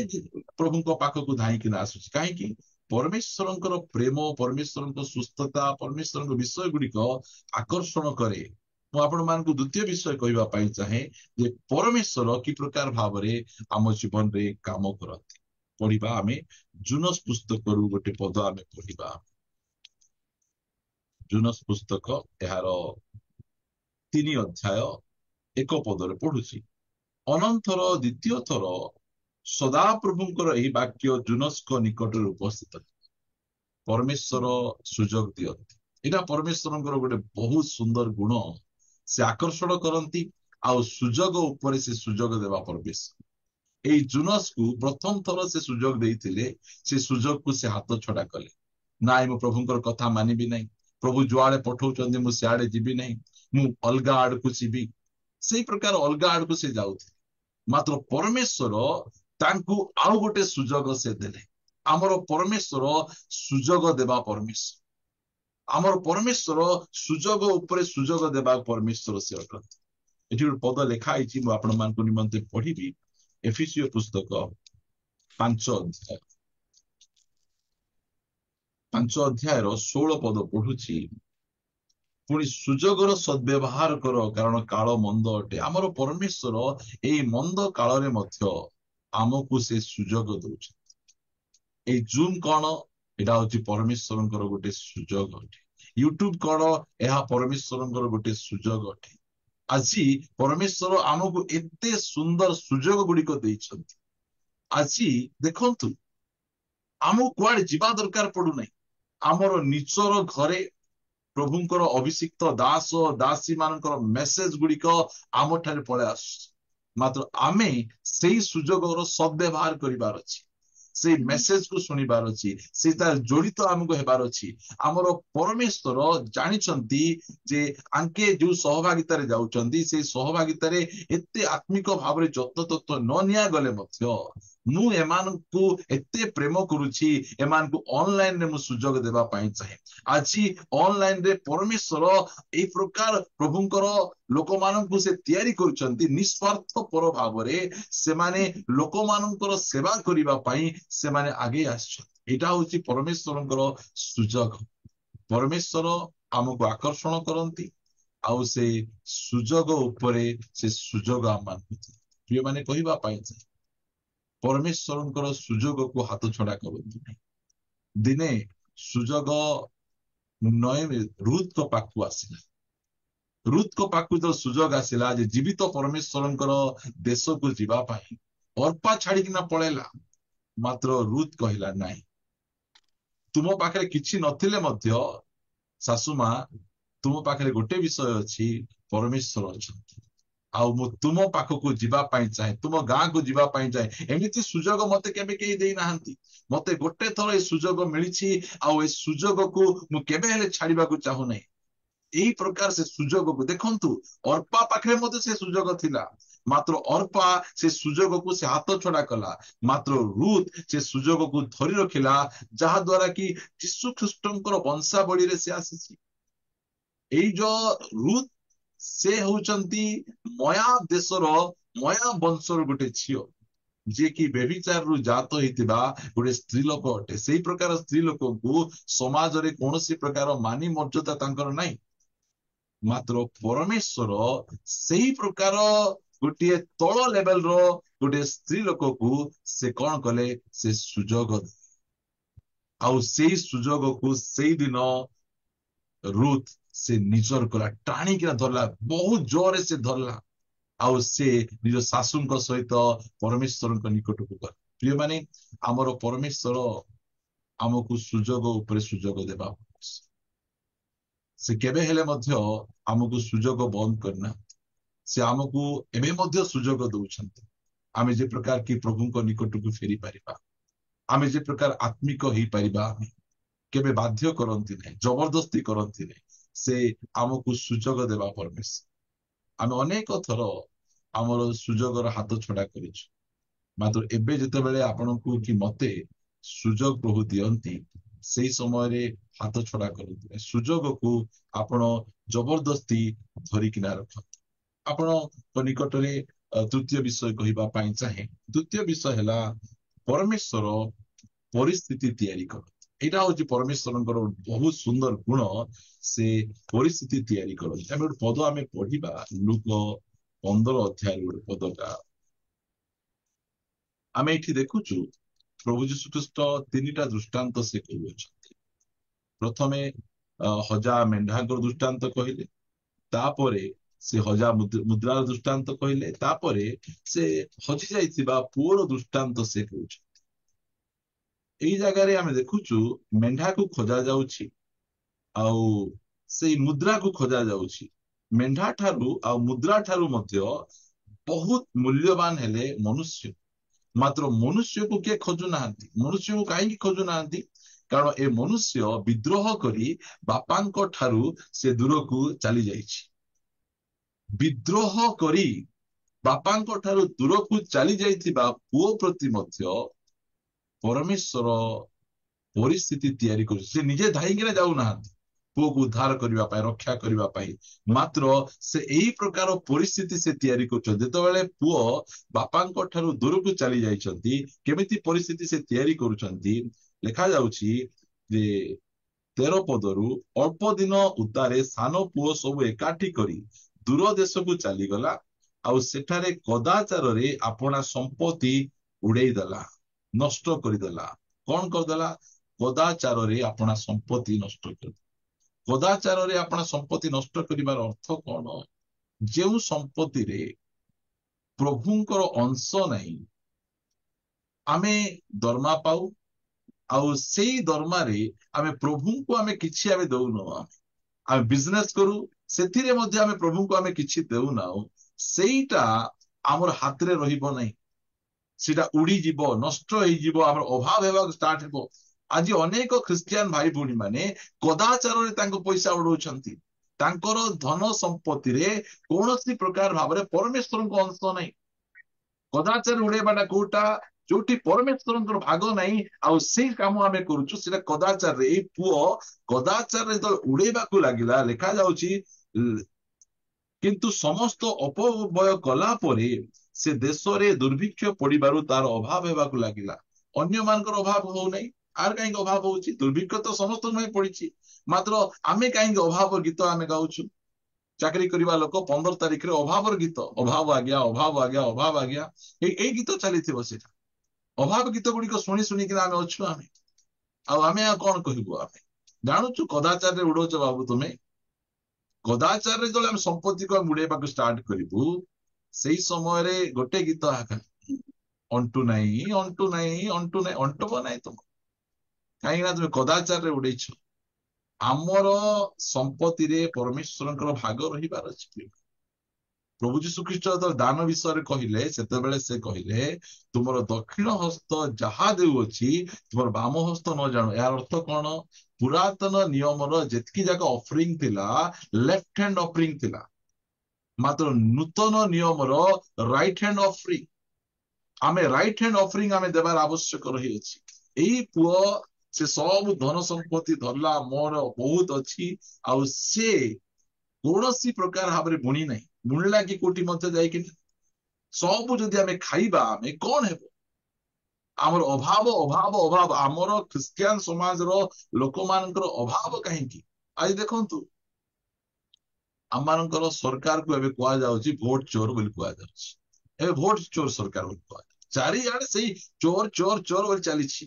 ପ୍ରଭୁଙ୍କ ପାଖକୁ ଧାଇଁକିନା ଆସୁଛି। କାହିଁକି? ପରମେଶ୍ୱରଙ୍କର ପ୍ରେମ, ପରମେଶ୍ୱରଙ୍କ ସୁସ୍ଥତା, ପରମେଶ୍ୱରଙ୍କ ବିଷୟ ଗୁଡିକ ଆକର୍ଷଣ କରେ। ମୁଁ ଆପଣମାନଙ୍କୁ ଦ୍ୱିତୀୟ ବିଷୟ କହିବା ପାଇଁ ଚାହେଁ ଯେ ପରମେଶ୍ୱର କି ପ୍ରକାର ଭାବରେ ଆମ ଜୀବନରେ କାମ କରନ୍ତି। ପଢିବା ଆମେ ଜୁନସ୍ ପୁସ୍ତକରୁ ଗୋଟେ ପଦ ଆମେ ପଢିବା। ଜୁନସ୍ ପୁସ୍ତକ ଏହାର 3 ଅଧ୍ୟାୟ 1 ପଦରେ ପଢୁଛି। ଅନନ୍ତର ଦ୍ୱିତୀୟ ଥର ସଦାପ୍ରଭୁଙ୍କର ଏହି ବାକ୍ୟ ଜୁନସ୍ଙ୍କ ନିକଟରେ ଉପସ୍ଥିତ। ପରମେଶ୍ୱର ସୁଯୋଗ ଦିଅନ୍ତି। ଏଇଟା ପରମେଶ୍ୱରଙ୍କର ଗୋଟେ ବହୁତ ସୁନ୍ଦର ଗୁଣ। ସେ ଆକର୍ଷଣ କରନ୍ତି ଆଉ ସୁଯୋଗ ଉପରେ ସେ ସୁଯୋଗ ଦେବା ପରମେଶ୍ୱର। ଏଇ ଜୁନସ୍କୁ ପ୍ରଥମ ଥର ସେ ସୁଯୋଗ ଦେଇଥିଲେ, ସେ ସୁଯୋଗକୁ ସେ ହାତ ଛଡା କଲେ। ନାଇଁ, ମୁଁ ପ୍ରଭୁଙ୍କର କଥା ମାନିବି ନାହିଁ, ପ୍ରଭୁ ଯୁଆଡେ ପଠଉଛନ୍ତି ମୁଁ ସିଆଡେ ଯିବି ନାହିଁ, ମୁଁ ଅଲଗା ଆଡକୁ ଯିବି। ସେଇ ପ୍ରକାର ଅଲଗା ଆଡକୁ ସେ ଯାଉଥିଲେ। ମାତ୍ର ପରମେଶ୍ୱର ତାଙ୍କୁ ଆଉ ଗୋଟେ ସୁଯୋଗ ସେ ଦେଲେ। ଆମର ପରମେଶ୍ୱର ସୁଯୋଗ ଦେବା ପରମେଶ୍ୱର। ଆମର ପରମେଶ୍ୱର ସୁଯୋଗ ଉପରେ ସୁଯୋଗ ଦେବା ପରମେଶ୍ୱର ସେ ଅଟନ୍ତି। ଏଠି ଗୋଟେ ପଦ ଲେଖା ହେଇଛି, ମୁଁ ଆପଣମାନଙ୍କ ନିମନ୍ତେ ପଢିବି। ଏଫେସୀୟ ପୁସ୍ତକ 5 ଅଧ୍ୟାୟର 16 ପଦ ପଢୁଛି। ପୁଣି ସୁଯୋଗର ସଦ୍ବ୍ୟବହାର କର, କାରଣ କାଳ ମନ୍ଦ ଅଟେ। ଆମର ପରମେଶ୍ୱର ଏଇ ମନ୍ଦ କାଳରେ ମଧ୍ୟ ଆମକୁ ସେ ସୁଯୋଗ ଦଉଛନ୍ତି। ଏଇ ଜୁମ୍ କଣ? ଏଇଟା ହଉଛି ପରମେଶ୍ୱରଙ୍କର ଗୋଟେ ସୁଯୋଗ ଅଟେ। ୟୁଟ୍ୟୁବ କଣ? ଏହା ପରମେଶ୍ୱରଙ୍କର ଗୋଟେ ସୁଯୋଗ ଅଟେ। ଆଜି ପରମେଶ୍ୱର ଆମକୁ ଏତେ ସୁନ୍ଦର ସୁଯୋଗ ଗୁଡିକ ଦେଇଛନ୍ତି। ଆଜି ଦେଖନ୍ତୁ, ଆମକୁ କୁଆଡେ ଯିବା ଦରକାର ପଡୁନାହିଁ। ଆମର ନିଜର ଘରେ ପ୍ରଭୁଙ୍କର ଅଭିଷିକ୍ତ ଦାସ ଦାସୀ ମାନଙ୍କର ମେସେଜ ଗୁଡିକ ଆମ ଠାରେ ପଳେଇ ଆସୁଛି। ମାତ୍ର ଆମେ ସେଇ ସୁଯୋଗର ସଦ୍ବ୍ୟବହାର କରିବାର ଅଛି। ସେଇ ମେସେଜକୁ ଶୁଣିବାର ଅଛି, ସେଇଟା ଜଡିତ ଆମକୁ ହେବାର ଅଛି। ଆମର ପରମେଶ୍ୱର ଜାଣିଛନ୍ତି ଯେ ଆଙ୍କେ ଯୋଉ ସହଭାଗିତାରେ ଯାଉଛନ୍ତି, ସେଇ ସହଭାଗିତାରେ ଏତେ ଆତ୍ମିକ ଭାବରେ ଯତ୍ନ ତତ୍ତ୍ୱ ନ ନିଆଗଲେ ମଧ୍ୟ ମୁଁ ଏମାନଙ୍କୁ ଏତେ ପ୍ରେମ କରୁଛି, ଏମାନଙ୍କୁ ଅନଲାଇନରେ ମୁଁ ସୁଯୋଗ ଦେବା ପାଇଁ ଚାହେଁ। ଆଜି ଅନଲାଇନରେ ପରମେଶ୍ୱର ଏଇ ପ୍ରକାର ପ୍ରଭୁଙ୍କର ଲୋକମାନଙ୍କୁ ସେ ତିଆରି କରୁଛନ୍ତି। ନିସ୍ୱାର୍ଥପର ଭାବରେ ସେମାନେ ଲୋକମାନଙ୍କର ସେବା କରିବା ପାଇଁ ସେମାନେ ଆଗେଇ ଆସିଛନ୍ତି। ଏଇଟା ହଉଛି ପରମେଶ୍ୱରଙ୍କର ସୁଯୋଗ। ପରମେଶ୍ୱର ଆମକୁ ଆକର୍ଷଣ କରନ୍ତି ଆଉ ସେ ସୁଯୋଗ ଉପରେ ସେ ସୁଯୋଗ ଆମମାନଙ୍କୁ। ପ୍ରିୟମାନେ, କହିବା ପାଇଁ ଚାହେଁ, ପରମେଶ୍ୱରଙ୍କର ସୁଯୋଗକୁ ହାତ ଛଡା କରନ୍ତୁ ନାହିଁ। ଦିନେ ସୁଯୋଗ ରୁଥଙ୍କ ପାଖକୁ ଆସିଲା। ରୁଥଙ୍କ ପାଖକୁ ତ ସୁଯୋଗ ଆସିଲା ଯେ ଜୀବିତ ପରମେଶ୍ୱରଙ୍କର ଦେଶକୁ ଯିବା ପାଇଁ। ଅର୍ପା ଛାଡିକିନା ପଳେଇଲା। ମାତ୍ର ରୁଥ କହିଲା, ନାହିଁ, ତୁମ ପାଖରେ କିଛି ନଥିଲେ ମଧ୍ୟ ଶାଶୁମା, ତୁମ ପାଖରେ ଗୋଟେ ବିଷୟ ଅଛି, ପରମେଶ୍ୱର ଅଛନ୍ତି। ଆଉ ମୁଁ ତୁମ ପାଖକୁ ଯିବା ପାଇଁ ଚାହେଁ, ତୁମ ଗାଁକୁ ଯିବା ପାଇଁ ଚାହେଁ। ଏମିତି ସୁଯୋଗ ମତେ କେବେ କେହି ଦେଇନାହାନ୍ତି। ମତେ ଗୋଟେ ଥର ଏଇ ସୁଯୋଗ ମିଳିଛି, ଆଉ ଏ ସୁଯୋଗକୁ ମୁଁ କେବେ ହେଲେ ଛାଡିବାକୁ ଚାହୁଁନାହିଁ। ଏଇ ପ୍ରକାର ସେ ସୁଯୋଗକୁ ଦେଖନ୍ତୁ, ଅର୍ପା ପାଖରେ ମଧ୍ୟ ସେ ସୁଯୋଗ ଥିଲା, ମାତ୍ର ଅର୍ପା ସେ ସୁଯୋଗକୁ ସେ ହାତ ଛଡା କଲା। ମାତ୍ର ରୁଥ ସେ ସୁଯୋଗକୁ ଧରି ରଖିଲା, ଯାହା ଦ୍ୱାରା କି ଯୀଶୁ ଖ୍ରୀଷ୍ଟଙ୍କର ବଂଶାବଳୀରେ ସେ ଆସିଛି। ଏଇ ଯୋଉ ରୁଥ, ସେ ହଉଛନ୍ତି ମୟା ଦେଶର, ମୟା ବଂଶର ଗୋଟେ ଝିଅ, ଯିଏକି ବ୍ୟଭିଚାରରୁ ଜାତ ହେଇଥିବା ଗୋଟେ ସ୍ତ୍ରୀ ଲୋକ ଅଟେ। ସେଇ ପ୍ରକାର ସ୍ତ୍ରୀ ଲୋକଙ୍କୁ ସମାଜରେ କୌଣସି ପ୍ରକାର ମାନି ମର୍ଯ୍ୟାଦା ତାଙ୍କର ନାହିଁ। ମାତ୍ର ପରମେଶ୍ୱର ସେଇ ପ୍ରକାର ଗୋଟିଏ ତଳ ଲେଭେଲର ଗୋଟେ ସ୍ତ୍ରୀ ଲୋକକୁ ସେ କଣ କଲେ, ସେ ସୁଯୋଗ ଦେଲେ। ଆଉ ସେଇ ସୁଯୋଗକୁ ସେଇଦିନ ରୁଥ ସେ ନିଜର କଲା, ଟାଣିକିନା ଧରଲା, ବହୁତ ଜୋରରେ ସେ ଧରଲା, ଆଉ ସେ ନିଜ ଶାଶୁଙ୍କ ସହିତ ପରମେଶ୍ୱରଙ୍କ ନିକଟକୁ ଗଲା। ପ୍ରିୟମାନେ, ଆମର ପରମେଶ୍ୱର ଆମକୁ ସୁଯୋଗ ଉପରେ ସୁଯୋଗ ଦେବା, ସେ କେବେ ହେଲେ ମଧ୍ୟ ଆମକୁ ସୁଯୋଗ ବନ୍ଦ କରିନାହାନ୍ତି। ସେ ଆମକୁ ଏବେ ମଧ୍ୟ ସୁଯୋଗ ଦଉଛନ୍ତି, ଆମେ ଯେ ପ୍ରକାର କି ପ୍ରଭୁଙ୍କ ନିକଟକୁ ଫେରି ପାରିବା, ଆମେ ଯେ ପ୍ରକାର ଆତ୍ମିକ ହେଇପାରିବା। ଆମେ କେବେ ବାଧ୍ୟ କରନ୍ତି ନାହିଁ, ଜବରଦସ୍ତି କରନ୍ତି ନାହିଁ, ସେ ଆମକୁ ସୁଯୋଗ ଦେବା ପରମେଶ୍ୱର। ଆମେ ଅନେକ ଥର ଆମର ସୁଯୋଗର ହାତ ଛଡା କରିଛୁ, ମାତ୍ର ଏବେ ଯେତେବେଳେ ଆପଣଙ୍କୁ କି ମତେ ସୁଯୋଗ ପ୍ରଭୁ ଦିଅନ୍ତି, ସେଇ ସମୟରେ ହାତ ଛଡା କରନ୍ତି ନାହିଁ। ସୁଯୋଗକୁ ଆପଣ ଜବରଦସ୍ତି ଧରିକିନା ରଖନ୍ତି। ଆପଣଙ୍କ ନିକଟରେ ତୃତୀୟ ବିଷୟ କହିବା ପାଇଁ ଚାହେଁ। ତୃତୀୟ ବିଷୟ ହେଲା, ପରମେଶ୍ୱର ପରିସ୍ଥିତି ତିଆରି କରନ୍ତି। ଏଇଟା ହଉଛି ପରମେଶ୍ୱରଙ୍କର ବହୁତ ସୁନ୍ଦର ଗୁଣ, ସେ ପରିସ୍ଥିତି ତିଆରି କରନ୍ତି। ଆମେ ଗୋଟେ ପଦ ଆମେ ପଢିବା, ଲୁକ 15 ଅଧ୍ୟାୟରେ ଗୋଟେ ପଦଟା ଆମେ ଏଠି ଦେଖୁଛୁ। ପ୍ରଭୁ ଯୀଶୁ ଖ୍ରୀଷ୍ଟ ତିନିଟା ଦୃଷ୍ଟାନ୍ତ ସେ କହୁଅଛନ୍ତି। ପ୍ରଥମେ ହଜା ମେଣ୍ଢାଙ୍କର ଦୃଷ୍ଟାନ୍ତ କହିଲେ, ତାପରେ ସେ ହଜା ମୁଦ୍ରାର ଦୃଷ୍ଟାନ୍ତ କହିଲେ, ତାପରେ ସେ ହଜି ଯାଇଥିବା ପୁଅର ଦୃଷ୍ଟାନ୍ତ ସେ କହୁଛନ୍ତି। ଏଇ ଜାଗାରେ ଆମେ ଦେଖୁଛୁ ମେଣ୍ଢାକୁ ଖୋଜା ଯାଉଛି, ଆଉ ସେଇ ମୁଦ୍ରାକୁ ଖୋଜା ଯାଉଛି। ମେଣ୍ଢା ଠାରୁ ଆଉ ମୁଦ୍ରା ଠାରୁ ମଧ୍ୟ ବହୁତ ମୂଲ୍ୟବାନ ହେଲେ ମନୁଷ୍ୟ। ମାତ୍ର ମନୁଷ୍ୟକୁ କିଏ ଖୋଜୁନାହାନ୍ତି। ମନୁଷ୍ୟକୁ କାହିଁକି ଖୋଜୁନାହାନ୍ତି? କାରଣ ଏ ମନୁଷ୍ୟ ବିଦ୍ରୋହ କରି ବାପାଙ୍କ ଠାରୁ ସେ ଦୂରକୁ ଚାଲି ଯାଇଛି। ବିଦ୍ରୋହ କରି ବାପାଙ୍କ ଠାରୁ ଦୂରକୁ ଚାଲି ଯାଇଥିବା ପୁଅ ପ୍ରତି ମଧ୍ୟ ପରମେଶ୍ୱର ପରିସ୍ଥିତି ତିଆରି କରୁଛି। ସେ ନିଜେ ଧାଇଁକିନା ଯାଉନାହାନ୍ତି ପୁଅକୁ ଉଦ୍ଧାର କରିବା ପାଇଁ, ରକ୍ଷା କରିବା ପାଇଁ, ମାତ୍ର ସେ ଏଇ ପ୍ରକାର ପରିସ୍ଥିତି ସେ ତିଆରି କରୁଛନ୍ତି। ଯେତେବେଳେ ପୁଅ ବାପାଙ୍କ ଠାରୁ ଦୂରକୁ ଚାଲି ଯାଇଛନ୍ତି, କେମିତି ପରିସ୍ଥିତି ସେ ତିଆରି କରୁଛନ୍ତି? ଲେଖାଯାଉଛି ଯେ 13 ପଦରୁ, ଅଳ୍ପ ଦିନ ଉତ୍ତାରେ ସାନ ପୁଅ ସବୁ ଏକାଠି କରି ଦୂର ଦେଶକୁ ଚାଲିଗଲା, ଆଉ ସେଠାରେ କଦାଚାରରେ ଆପଣା ସମ୍ପତ୍ତି ଉଡେଇଦେଲା, ନଷ୍ଟ କରିଦେଲା। କଣ କରିଦେଲା? କଦାଚାରରେ ଆପଣା ସମ୍ପତ୍ତି ନଷ୍ଟ କରିଦେଲା। କଦାଚାରରେ ଆପଣା ସମ୍ପତ୍ତି ନଷ୍ଟ କରିବାର ଅର୍ଥ କଣ? ଯେଉଁ ସମ୍ପତ୍ତିରେ ପ୍ରଭୁଙ୍କର ଅଂଶ ନାହିଁ, ଆମେ ଦରମା ପାଉ, ଆଉ ସେଇ ଦରମାରେ ଆମେ ପ୍ରଭୁଙ୍କୁ ଆମେ କିଛି ଆମେ ଦଉନାହୁଁ। ଆମେ ବିଜନେସ କରୁ, ସେଥିରେ ମଧ୍ୟ ଆମେ ପ୍ରଭୁଙ୍କୁ ଆମେ କିଛି ଦେଉନାହୁଁ। ସେଇଟା ଆମର ହାତରେ ରହିବ ନାହିଁ, ସେଇଟା ଉଡିଯିବ, ନଷ୍ଟ ହେଇଯିବ, ଆମର ଅଭାବ ହେବାକୁ ଷ୍ଟାର୍ଟ ହେବ। ଆଜି ଅନେକ ଖ୍ରୀଷ୍ଟିଆନ ଭାଇ ଭଉଣୀ ମାନେ କଦାଚାରରେ ତାଙ୍କ ପଇସା ଉଡଉଛନ୍ତି। ତାଙ୍କର ଧନ ସମ୍ପତ୍ତିରେ କୌଣସି ପ୍ରକାର ଭାବରେ ପରମେଶ୍ୱରଙ୍କ ଅଂଶ ନାହିଁ। କଦାଚାର ଉଡେଇବାଟା କୋଉଟା? ଯୋଉଠି ପରମେଶ୍ୱରଙ୍କର ଭାଗ ନାହିଁ, ଆଉ ସେଇ କାମ ଆମେ କରୁଛୁ, ସେଟା କଦାଚାରରେ। ଏଇ ପୁଅ କଦାଚାରରେ ଯେତେବେଳେ ଉଡେଇବାକୁ ଲାଗିଲା, ଲେଖାଯାଉଛି କିନ୍ତୁ ସମସ୍ତ ଅପବ୍ୟୟ କଲା ପରେ ସେ ଦେଶରେ ଦୁର୍ଭିକ୍ଷ ପଡିବାରୁ ତାର ଅଭାବ ହେବାକୁ ଲାଗିଲା। ଅନ୍ୟମାନଙ୍କର ଅଭାବ ହଉନାହିଁ, ଆର କାହିଁକି ଅଭାବ ହଉଛି? ଦୁର୍ଭିକ୍ଷ ତ ସମସ୍ତଙ୍କ ପାଇଁ ପଡିଛି, ମାତ୍ର ଆମେ କାହିଁକି ଅଭାବ ଗୀତ ଆମେ ଗାଉଛୁ? ଚାକିରି କରିବା ଲୋକ 15 ତାରିଖରେ ଅଭାବର ଗୀତ, ଅଭାବ ଆଜ୍ଞା, ଅଭାବ ଆଜ୍ଞା, ଅଭାବ ଆଜ୍ଞା, ଏଇ ଗୀତ ଚାଲିଥିବ। ସେଟା ଅଭାବ ଗୀତ ଗୁଡିକ ଶୁଣି ଶୁଣିକିନା ଆମେ ଅଛୁ। ଆଉ ଆମେ ଆଉ କଣ କହିବୁ? ଆମେ ଜାଣୁଛୁ କଦାଚାରରେ ଉଡଉଛ ବାବୁ ତୁମେ। କଦାଚାରରେ ଯେତେବେଳେ ଆମେ ସମ୍ପତ୍ତିକୁ ଆମେ ଉଡେଇବାକୁ ଷ୍ଟାର୍ଟ କରିବୁ, ସେଇ ସମୟରେ ଗୋଟେ ଗୀତ, ଅଣ୍ଟୁ ନାହିଁ, ଅଣ୍ଟୁ ନାହିଁ, ଅଣ୍ଟୁ ନାହିଁ, ଅଣ୍ଟବ ନାହିଁ ତୁମ, କାହିଁକି ନା ତୁମେ କଦାଚାରରେ ଉଡେଇଛ। ଆମର ସମ୍ପତ୍ତିରେ ପରମେଶ୍ୱରଙ୍କର ଭାଗ ରହିବାର ଅଛି। ପ୍ରଭୁ ଯୀଶୁ ଖ୍ରୀଷ୍ଟ ଯେତେବେଳେ ଦାନ ବିଷୟରେ କହିଲେ ସେତେବେଳେ ସେ କହିଲେ ତୁମର ଦକ୍ଷିଣ ହସ୍ତ ଯାହା ଦେଉଅଛି ତୁମର ବାମ ହସ୍ତ ନ ଜାଣୁ। ଏହାର ଅର୍ଥ କଣ? ପୁରାତନ ନିୟମର ଯେତିକି ଯାକ ଅଫରିଂ ଥିଲା ଲେଫ୍ଟ ହ୍ୟାଣ୍ଡ ଅଫରିଂ ଥିଲା, ମାତ୍ର ନୂତନ ନିୟମର ରାଇଟ ହ୍ୟାଣ୍ଡ ଅଫରିଂ, ଆମେ ରାଇଟ ହ୍ୟାଣ୍ଡ ଅଫରିଂ ଆମେ ଦେବାର ଆବଶ୍ୟକ ରହିଅଛି। ଏଇ ପୁଅ ସେ ସବୁ ଧନ ସମ୍ପତ୍ତି ଧରିଲା, ମୋର ବହୁତ ଅଛି, ଆଉ ସେ କୌଣସି ପ୍ରକାର ଭାବରେ ବୁଣି ନାହିଁ, ବୁଣିଲା କି କୋଉଠି ମଧ୍ୟ ଯାଇକି ସବୁ ଯଦି ଆମେ ଖାଇବା ଆମେ କଣ ହେବ? ଆମର ଅଭାବ ଅଭାବ ଅଭାବ, ଆମର ଖ୍ରୀଷ୍ଟିଆନ ସମାଜର ଲୋକମାନଙ୍କର ଅଭାବ କାହିଁକି? ଆଜି ଦେଖନ୍ତୁ ଆମମାନଙ୍କର ସରକାରକୁ ଏବେ କୁହାଯାଉଛି ଭୋଟ ଚୋର ବୋଲି କୁହାଯାଉଛି। ଏବେ ଭୋଟ ଚୋର ସରକାର ବୋଲି କୁହାଯାଉଛି, ଚାରିଆଡେ ସେଇ ଚୋର ଚୋର ଚୋର ବୋଲି ଚାଲିଛି।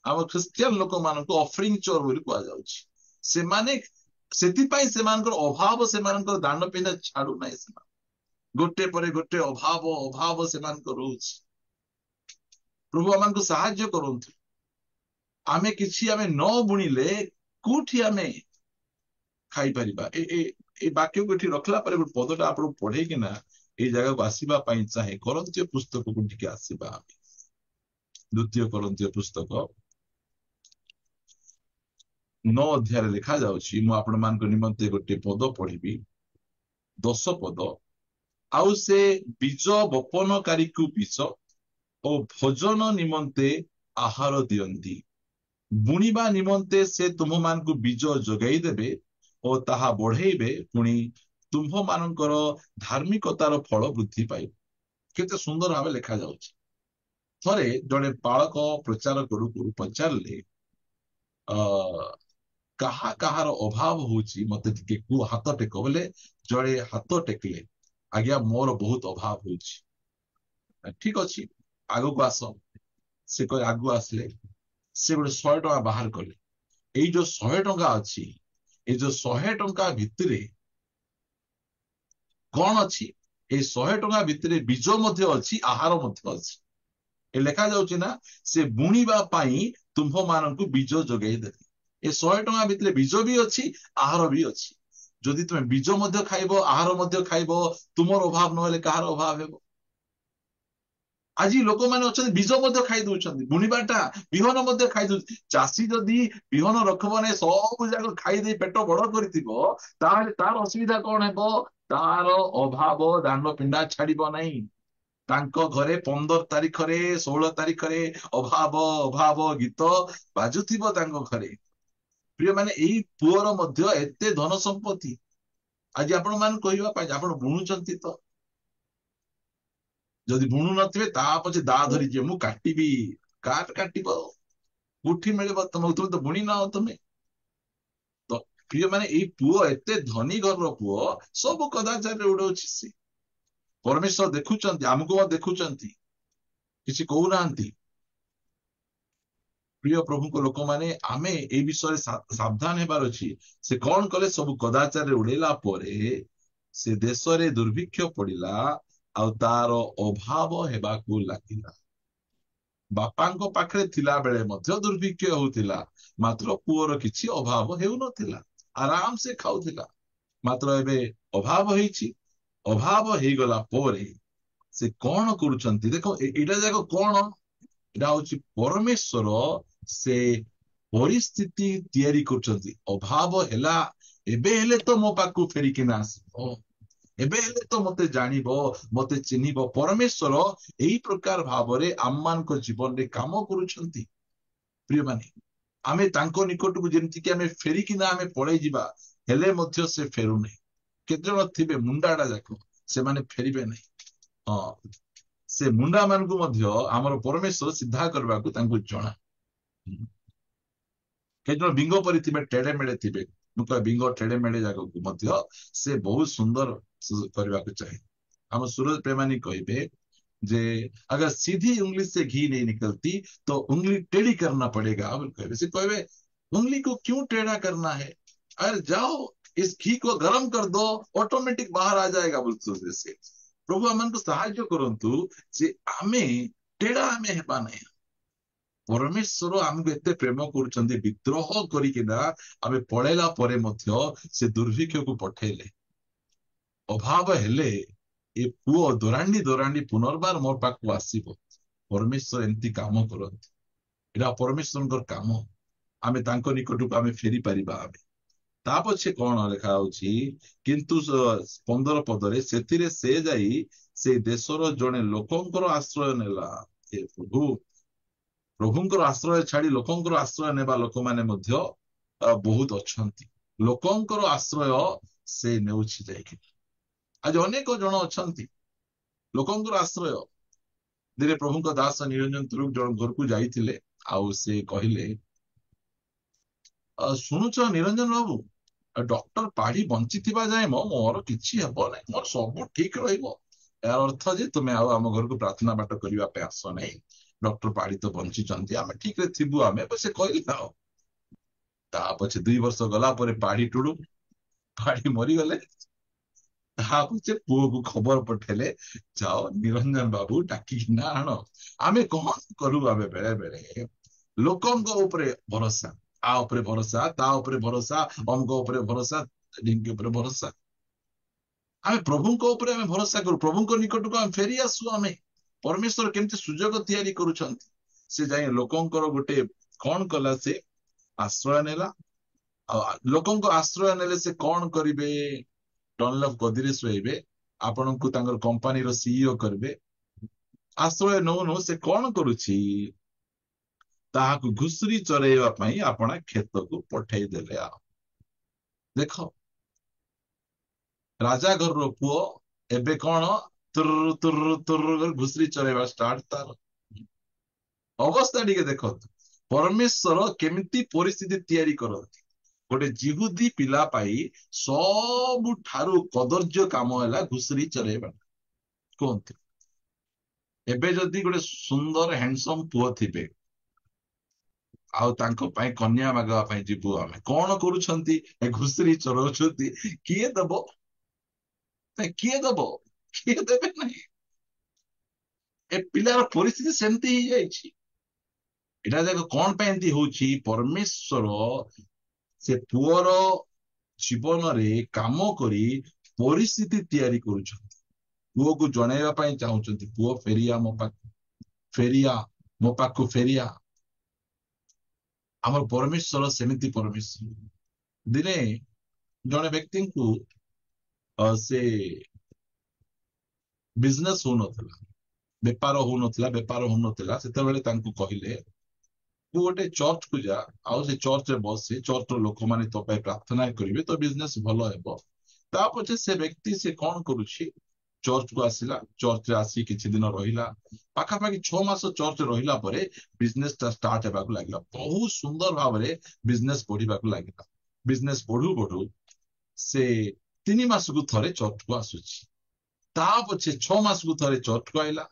ଆମ ଖ୍ରୀଷ୍ଟିଆନ ଲୋକମାନଙ୍କୁ ଅଫରିଂ ଚୋର ବୋଲି କୁହାଯାଉଛି। ସେମାନେ ସେଥିପାଇଁ ସେମାନଙ୍କର ଅଭାବ, ସେମାନଙ୍କର ଦାଣ୍ଡ ପିନ୍ଧା ଛାଡୁନାହିଁ। ସେମାନେ ଗୋଟେ ପରେ ଗୋଟେ ଅଭାବ ଅଭାବ ସେମାନଙ୍କର ରହୁଛି। ପ୍ରଭୁ ଆମମାନଙ୍କୁ ସାହାଯ୍ୟ କରନ୍ତୁ। ଆମେ କିଛି ଆମେ ନ ବୁଣିଲେ କୋଉଠି ଆମେ ଖାଇପାରିବା? ଏ ବାକ୍ୟକୁ ଏଠି ରଖିଲା ପରେ ଗୋଟେ ପଦଟା ଆପଣଙ୍କୁ ପଢେଇକିନା ଏଇ ଜାଗାକୁ ଆସିବା ପାଇଁ ଚାହେଁ। କରନ୍ତୀୟ ପୁସ୍ତକକୁ ଟିକେ ଆସିବା ଆମେ। ଦ୍ୱିତୀୟ କରନ୍ତୀୟ ପୁସ୍ତକ 9 ଅଧ୍ୟାୟରେ ଲେଖା ଯାଉଛି, ମୁଁ ଆପଣମାନଙ୍କ ନିମନ୍ତେ ଗୋଟେ ପଦ ପଢିବି, 10 ପଦ। ଆଉ ସେ ବୀଜ ବପନକାରୀକୁ ବୀଜ ଓ ଭୋଜନ ନିମନ୍ତେ ଆହାର ଦିଅନ୍ତି, ବୁଣିବା ନିମନ୍ତେ ସେ ତୁମମାନଙ୍କୁ ବୀଜ ଯୋଗାଇ ଦେବେ ଓ ତାହା ବଢେଇବେ, ପୁଣି ତୁମ୍ଭମାନଙ୍କର ଧାର୍ମିକତାର ଫଳ ବୃଦ୍ଧି ପାଇବ। କେତେ ସୁନ୍ଦର ଭାବେ ଲେଖା ଯାଉଛି। ଥରେ ଜଣେ ବାଳକ ପ୍ରଚାର କରୁ କରୁ ପଚାରିଲେ, କାହାର ଅଭାବ ହଉଛି ମତେ ଟିକେ କୁହ, ହାତ ଟେକ ବୋଲେ ଜଣେ ହାତ ଟେକିଲେ, ଆଜ୍ଞା ମୋର ବହୁତ ଅଭାବ ହଉଛି। ଠିକ ଅଛି, ଆଗକୁ ଆସ। ସେ କହି ଆଗକୁ ଆସିଲେ, ସେ ଗୋଟେ 100 ଟଙ୍କା ବାହାର କଲେ। ଏଇ ଯୋଉ 100 ଟଙ୍କା ଅଛି, ଏଇ ଯୋଉ 100 ଟଙ୍କା ଭିତରେ କଣ ଅଛି? ଏଇ 100 ଟଙ୍କା ଭିତରେ ବୀଜ ମଧ୍ୟ ଅଛି, ଆହାର ମଧ୍ୟ ଅଛି। ଏ ଲେଖା ଯାଉଛି ନା, ସେ ବୁଣିବା ପାଇଁ ତୁମ୍ଭମାନଙ୍କୁ ବୀଜ ଯୋଗାଇ ଦେବେ। ଏ 100 ଟଙ୍କା ଭିତରେ ବୀଜ ବି ଅଛି, ଆହାର ବି ଅଛି। ଯଦି ତୁମେ ବୀଜ ମଧ୍ୟ ଖାଇବ, ଆହାର ମଧ୍ୟ ଖାଇବ, ତୁମର ଅଭାବ ନହେଲେ କାହାର ଅଭାବ ହେବ? ଆଜି ଲୋକମାନେ ଅଛନ୍ତି ବୀଜ ମଧ୍ୟ ଖାଇ ଦଉଛନ୍ତି, ବୁଣିବାଟା ବିହନ ମଧ୍ୟ ଖାଇ ଦଉଛି। ଚାଷୀ ଯଦି ବିହନ ରଖିବ ନାହିଁ, ସବୁ ଯାକ ଖାଇଦେଇ ପେଟ ବଡ କରିଥିବ, ତାହେଲେ ତାର ଅସୁବିଧା କଣ ହେବ? ତାର ଅଭାବ ଦାଣ୍ଡ ପିଣ୍ଡା ଛାଡିବ ନାହିଁ। ତାଙ୍କ ଘରେ 15 ତାରିଖରେ 16 ତାରିଖରେ ଅଭାବ ଅଭାବ ଗୀତ ବାଜୁଥିବ ତାଙ୍କ ଘରେ। ପ୍ରିୟମାନେ, ଏଇ ପୁଅର ମଧ୍ୟ ଏତେ ଧନ ସମ୍ପତ୍ତି। ଆଜି ଆପଣ ମାନେ କହିବା ପାଇଁ ଆପଣ ବୁଣୁଛନ୍ତି ତ? ଯଦି ବୁଣୁ ନଥିବେ ତା ପଛେ ଦା ଧରିଯିବେ, ମୁଁ କାଟିବି। କାଟିବ କୋଉଠି ମିଳିବ? ତୁମେ ତ ବୁଣି ନାହ ତୁମେ ତ। ପ୍ରିୟମାନେ, ଏଇ ପୁଅ ଏତେ ଧନୀ ଘରର ପୁଅ, ସବୁ କଦାଚାରରେ ଉଡଉଛି ସେ। ପରମେଶ୍ୱର ଦେଖୁଛନ୍ତି, ଆମକୁ ଦେଖୁଛନ୍ତି, କିଛି କହୁନାହାନ୍ତି। ପ୍ରିୟ ପ୍ରଭୁଙ୍କ ଲୋକମାନେ, ଆମେ ଏଇ ବିଷୟରେ ସାବଧାନ ହେବାର ଅଛି। ସେ କଣ କଲେ? ସବୁ କଦାଚାରରେ ଉଡେଇଲା ପରେ ସେ ଦେଶରେ ଦୁର୍ଭିକ୍ଷ ପଡିଲା, ଆଉ ତାର ଅଭାବ ହେବାକୁ ଲାଗିଲା। ବାପାଙ୍କ ପାଖରେ ଥିଲା ବେଳେ ମଧ୍ୟ ଦୁର୍ଭିକ୍ଷ ହେଉଥିଲା, ମାତ୍ର ପୁଅର କିଛି ଅଭାବ ହେଉନଥିଲା, ଆରାମ ସେ ଖାଉଥିଲା। ମାତ୍ର ଏବେ ଅଭାବ ହେଇଛି। ଅଭାବ ହେଇଗଲା ପରେ ସେ କଣ କରୁଛନ୍ତି? ଦେଖ, ଏଇଟା ଯାକ କଣ? ଏଇଟା ହଉଛି ପରମେଶ୍ୱର ସେ ପରିସ୍ଥିତି ତିଆରି କରୁଛନ୍ତି। ଅଭାବ ହେଲା, ଏବେ ହେଲେ ତ ମୋ ପାଖକୁ ଫେରିକିନା ଆସିବ, ଏବେ ହେଲେ ତ ମତେ ଜାଣିବ, ମତେ ଚିହ୍ନିବ। ପରମେଶ୍ୱର ଏଇ ପ୍ରକାର ଭାବରେ ଆମମାନଙ୍କ ଜୀବନରେ କାମ କରୁଛନ୍ତି। ପ୍ରିୟମାନେ, ଆମେ ତାଙ୍କ ନିକଟକୁ ଯେମିତିକି ଆମେ ଫେରିକିନା ଆମେ ପଳେଇ ଯିବା, ହେଲେ ମଧ୍ୟ ସେ ଫେରୁନାହିଁ। କେତେ ଜଣ ଥିବେ ମୁଣ୍ଡାଟା ଯାକ, ସେମାନେ ଫେରିବେ ନାହିଁ। ହଁ, ସେ ମୁଣ୍ଡା ମାନଙ୍କୁ ମଧ୍ୟ ଆମର ପରମେଶ୍ୱର ସିଧା କରିବାକୁ ତାଙ୍କୁ ଜଣା। କେତେ ଜଣ ବିଙ୍ଗ ପରି ଥିବେ, ଟେଡେ ମେଢେ ଥିବେ। ମୁଁ କହେ ବିଙ୍ଗ ଟେଡେ ମେଢେ ଯାକକୁ ମଧ୍ୟ ସେ ବହୁତ ସୁନ୍ଦର କରିବାକୁ ଚାହେଁ। ଆମ ସୁରଜ ପ୍ରେମାନୀ କହିବେ ଯେ अगर सीधी उंगली से घी नहीं निकलती तो उंगली टेढ़ी करना पड़ेगा बोल कहवे। से कहवे उंगली को क्यों टेढ़ा करना है, अरे जाओ इस घी को गरम कर दो, ऑटोमेटिक बाहर आ जाएगा बोलते से। प्रभु ଆମକୁ ସାହାଯ୍ୟ କରନ୍ତୁ ଯେ ଆମେ ଟେଢା ଆମେ ହେବା ନାହିଁ। ପରମେଶ୍ୱର ଆମକୁ ଏତେ ପ୍ରେମ କରୁଛନ୍ତି, ବିଦ୍ରୋହ କରିକିନା ଆମେ ପଳେଇଲା ପରେ ମଧ୍ୟ ସେ ଦୁର୍ଭିକ୍ଷକୁ ପଠେଇଲେ। ଅଭାବ ହେଲେ ଏ ପୁଅ ଦୌରାଣ୍ଡି ଦୌରାଣ୍ଡି ପୁନର୍ବାର ମୋ ପାଖକୁ ଆସିବ। ପରମେଶ୍ୱର ଏମିତି କାମ କରନ୍ତି। ଏଇଟା ପରମେଶ୍ୱରଙ୍କର କାମ। ଆମେ ତାଙ୍କ ନିକଟକୁ ଆମେ ଫେରି ପାରିବା। ଆମେ ତା ପଛେ କଣ ଲେଖା ହଉଛି, କିନ୍ତୁ 15 ପଦରେ, ସେଥିରେ ସେ ଯାଇ ସେ ଦେଶର ଜଣେ ଲୋକଙ୍କର ଆଶ୍ରୟ ନେଲା। ଏ ପ୍ରଭୁ, ପ୍ରଭୁଙ୍କର ଆଶ୍ରୟ ଛାଡି ଲୋକଙ୍କର ଆଶ୍ରୟ ନେବା ଲୋକମାନେ ମଧ୍ୟ ବହୁତ ଅଛନ୍ତି। ଲୋକଙ୍କର ଆଶ୍ରୟ ସେ ନେଉଛି ଯାଇକି। ଆଜି ଅନେକ ଜଣ ଅଛନ୍ତି ଲୋକଙ୍କର ଆଶ୍ରୟ। ଦିନେ ପ୍ରଭୁଙ୍କ ଦାସ ନିରଞ୍ଜନ ତୁରୁକ ଜଣ ଘରକୁ ଯାଇଥିଲେ, ଆଉ ସେ କହିଲେ, ଶୁଣୁଛ ନିରଞ୍ଜନ ବାବୁ, ଡକ୍ଟର ପାଢୀ ବଞ୍ଚିଥିବା ଯାଏ ମୋର କିଛି ହେବ ନାହିଁ, ମୋର ସବୁ ଠିକ ରହିବ। ଏହାର ଅର୍ଥ ଯେ ତୁମେ ଆଉ ଆମ ଘରକୁ ପ୍ରାର୍ଥନା ପାଠ କରିବା ପାଇଁ ଆସ ନାହିଁ। ଡକ୍ଟର ପାଢୀ ତ ବଞ୍ଚିଛନ୍ତି, ଆମେ ଠିକରେ ଥିବୁ। ଆମେ ସେ କହିଲେ। ଆଉ ତା ପଛେ 2 ବର୍ଷ ଗଲା ପରେ ପାଢୀ ଟୁଡୁ, ପାଢୀ ମରିଗଲେ। ତା ପଛେ ପୁଅକୁ ଖବର ପଠେଇଲେ, ଯାଅ ନିରଞ୍ଜନ ବାବୁ ଡାକିକିନା ଆଣ। ଆମେ କଣ କରୁ? ଆମେ ବେଳେ ବେଳେ ଲୋକଙ୍କ ଉପରେ ଭରସା, ଆ ଉପରେ ଭରସା, ତା ଉପରେ ଭରସା, ଅମକ ଉପରେ ଭରସା, ଢିଙ୍କି ଉପରେ ଭରସା। ଆମେ ପ୍ରଭୁଙ୍କ ଉପରେ ଆମେ ଭରସା କରୁ। ପ୍ରଭୁଙ୍କ ନିକଟକୁ ଆମେ ଫେରି ଆସୁ। ଆମେ ପରମେଶ୍ୱର କେମିତି ସୁଯୋଗ ତିଆରି କରୁଛନ୍ତି। ସେ ଯାଇ ଲୋକଙ୍କର ଗୋଟେ କଣ କଲା, ସେ ଆଶ୍ରୟ ନେଲା। ଆଉ ଲୋକଙ୍କ ଆଶ୍ରୟ ନେଲେ ସେ କଣ କରିବେ? ଡନଲପ୍ ଗଦିରେ ଶୋଇବେ, ଆପଣଙ୍କୁ ତାଙ୍କର କମ୍ପାନୀର ସିଇଓ କରିବେ। ଆଶ୍ରୟ ନଉ ନଉ ସେ କଣ କରୁଛି? ତାହାକୁ ଘୁଷୁରି ଚରେଇବା ପାଇଁ ଆପଣ କ୍ଷେତକୁ ପଠେଇ ଦେଲେ। ଆଉ ଦେଖ, ରାଜା ଘରର ପୁଅ ଏବେ କଣ ତୁର ତୁର ତୁର ଘୁଷୁରି ଚରେଇବା ଷ୍ଟାର୍ଟ ତାର। ଅବସ୍ଥା ଟିକେ ଦେଖନ୍ତୁ, ପରମେଶ୍ୱର କେମିତି ପରିସ୍ଥିତି ତିଆରି କରନ୍ତି। ଗୋଟେ ଜିହୁଦୀ ପିଲା ପାଇଁ ସବୁଠାରୁ କଦର୍ଯ୍ୟ କାମ ହେଲା ଘୁଷୁରି ଚରେଇବା। କୁହନ୍ତୁ, ଏବେ ଯଦି ଗୋଟେ ସୁନ୍ଦର ହ୍ୟାଣ୍ଡସମ ପୁଅ ଥିବେ, ଆଉ ତାଙ୍କ ପାଇଁ କନ୍ୟା ମାଗିବା ପାଇଁ ଯିବୁ, ଆମେ କଣ କରୁଛନ୍ତି? ଏ ଘୁଷୁରି ଚରଉଛନ୍ତି। କିଏ ଦବ? କିଏ ଦବ? କିଏ ଦେବେ ନାହିଁ? ଏ ପିଲାର ପରିସ୍ଥିତି ସେମିତି ହେଇଯାଇଛି। ଏଟା ଯାକ କଣ ପାଇଁ ଏମିତି ହଉଛି? ପରମେଶ୍ୱର ସେ ପୁଅର ଜୀବନରେ କାମ କରି ପରିସ୍ଥିତି ତିଆରି କରୁଛନ୍ତି। ପୁଅକୁ ଜଣେଇବା ପାଇଁ ଚାହୁଁଛନ୍ତି, ପୁଅ ଫେରିଆ ମୋ ପାଖକୁ, ଫେରିଆ ମୋ ପାଖକୁ, ଫେରିଆ। ଆମର ପରମେଶ୍ୱର ସେମିତି ପରମେଶ୍ୱର। ଦିନେ ଜଣେ ବ୍ୟକ୍ତିଙ୍କୁ ସେ ବିଜନେସ ହଉନଥିଲା, ବେପାର ହଉନଥିଲା। ସେତେବେଳେ ତାଙ୍କୁ କହିଲେ, ତୁ ଗୋଟେ ଚର୍ଚ୍ଚକୁ ଯା, ଆଉ ସେ ଚର୍ଚ୍ଚରେ ବସେ, ଚର୍ଚ୍ଚର ଲୋକମାନେ ତୋ ପାଇଁ ପ୍ରାର୍ଥନା କରିବେ, ତୋ ବିଜନେସ ଭଲ ହେବ। ତା ପଛେ ସେ ବ୍ୟକ୍ତି ସେ କଣ କରୁଛି? ଚର୍ଚ୍ଚକୁ ଆସିଲା, ଚର୍ଚ୍ଚରେ ଆସି କିଛି ଦିନ ରହିଲା। ପାଖାପାଖି 6 ମାସ ଚର୍ଚ୍ଚରେ ରହିଲା ପରେ ବିଜନେସ ଟା ଷ୍ଟାର୍ଟ ହେବାକୁ ଲାଗିଲା। ବହୁତ ସୁନ୍ଦର ଭାବରେ ବିଜନେସ ବଢିବାକୁ ଲାଗିଲା। ବିଜନେସ ବଢୁ ବଢୁ ସେ 3 ମାସକୁ ଥରେ ଚର୍ଚ୍ଚକୁ ଆସୁଛି। ତା ପଛେ 6 ମାସକୁ ଥରେ ଚର୍ଚ୍ଚକୁ ଆଇଲା।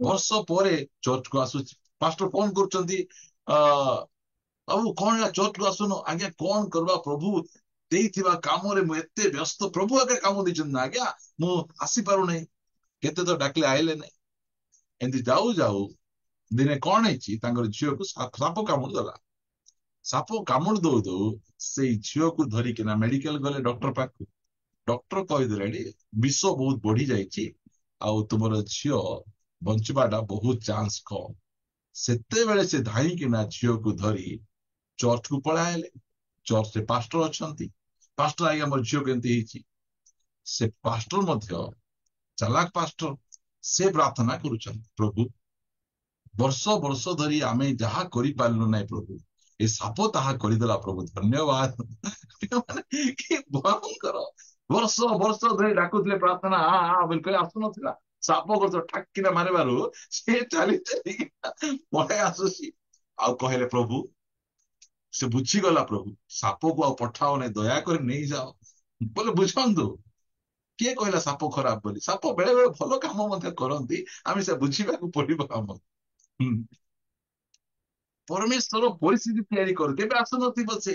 ବର୍ଷ ପରେ ଚର୍ଚ୍ଚକୁ ଆସୁଛି। ପାଷ୍ଟର ଫୋନ କରୁଛନ୍ତି, ଆଉ କଣ ହେଲା ଚର୍ଚ୍ଚକୁ ଆସୁନ? ଆଜ୍ଞା କଣ କରିବା, ପ୍ରଭୁ ଦେଇଥିବା କାମରେ ମୁଁ ଏତେ ବ୍ୟସ୍ତ। ପ୍ରଭୁ ଆଗରେ କାମ ଦେଇଛନ୍ତି ନା ଆଜ୍ଞା, ମୁଁ ଆସିପାରୁନାହିଁ। କେତେ ତ ଡାକିଲେ ଆଇଲେ ନାହିଁ। ଏମିତି ଯାଉ ଯାଉ ଦିନେ କଣ ହେଇଛି, ତାଙ୍କର ଝିଅକୁ ସାପ କାମୁଡି ଦେଲା। ସାପ କାମୁଡି ଦଉ ଦଉ ସେଇ ଝିଅକୁ ଧରିକିନା ମେଡିକାଲ ଗଲେ, ଡକ୍ଟର ପାଖକୁ। ଡକ୍ଟର କହିଦେଲେଣି ବିଷ ବହୁତ ବଢି ଯାଇଛି, ଆଉ ତୁମର ଝିଅ ବଞ୍ଚିବାଟା ବହୁତ ଚାନ୍ସ କମ। ସେତେବେଳେ ସେ ଧାଇଁକିନା ଝିଅକୁ ଧରି ଚର୍ଚ୍ଚକୁ ପଳାଇଲେ। ଚର୍ଚ୍ଚରେ ପାଷ୍ଟର ଅଛନ୍ତି। ପାଷ୍ଟର, ଆଜ୍ଞା ମୋର ଝିଅ କେମିତି ହେଇଛି? ସେ ପାଷ୍ଟର ମଧ୍ୟ ଚାଲାକ ପାଷ୍ଟର। ସେ ପ୍ରାର୍ଥନା କରୁଛନ୍ତି, ପ୍ରଭୁ ବର୍ଷ ବର୍ଷ ଧରି ଆମେ ଯାହା କରିପାରିଲୁ ନାହିଁ, ପ୍ରଭୁ ଏ ସାପ ତାହା କରିଦେଲା, ପ୍ରଭୁ ଧନ୍ୟବାଦ। କି ଭୟଙ୍କର! ବର୍ଷ ବର୍ଷ ଧରି ଡାକୁଥିଲେ, ପ୍ରାର୍ଥନା ବିଲକୁଲ ଆସୁନଥିଲା। ସାପ ଗଛ ଠାକିନା ମାରିବାରୁ ସେ ଚାଲି ଚାଲି ପଳେଇ ଆସୁଛି। ଆଉ କହିଲେ, ପ୍ରଭୁ ସେ ବୁଝିଗଲା, ପ୍ରଭୁ ସାପକୁ ଆଉ ପଠାଅ ନାହିଁ, ଦୟାକରି ନେଇଯାଅ। ବୋଲେ ବୁଝନ୍ତୁ, କିଏ କହିଲା ସାପ ଖରାପ ବୋଲି? ସାପ ବେଳେ ବେଳେ ଭଲ କାମ ମଧ୍ୟ କରନ୍ତି। ଆମେ ସେ ବୁଝିବାକୁ ପଡିବ। ଆମ ପରମେଶ୍ୱର ପରିସ୍ଥିତି ତିଆରି କରୁ। କେବେ ଆସୁନଥିବ ସେ,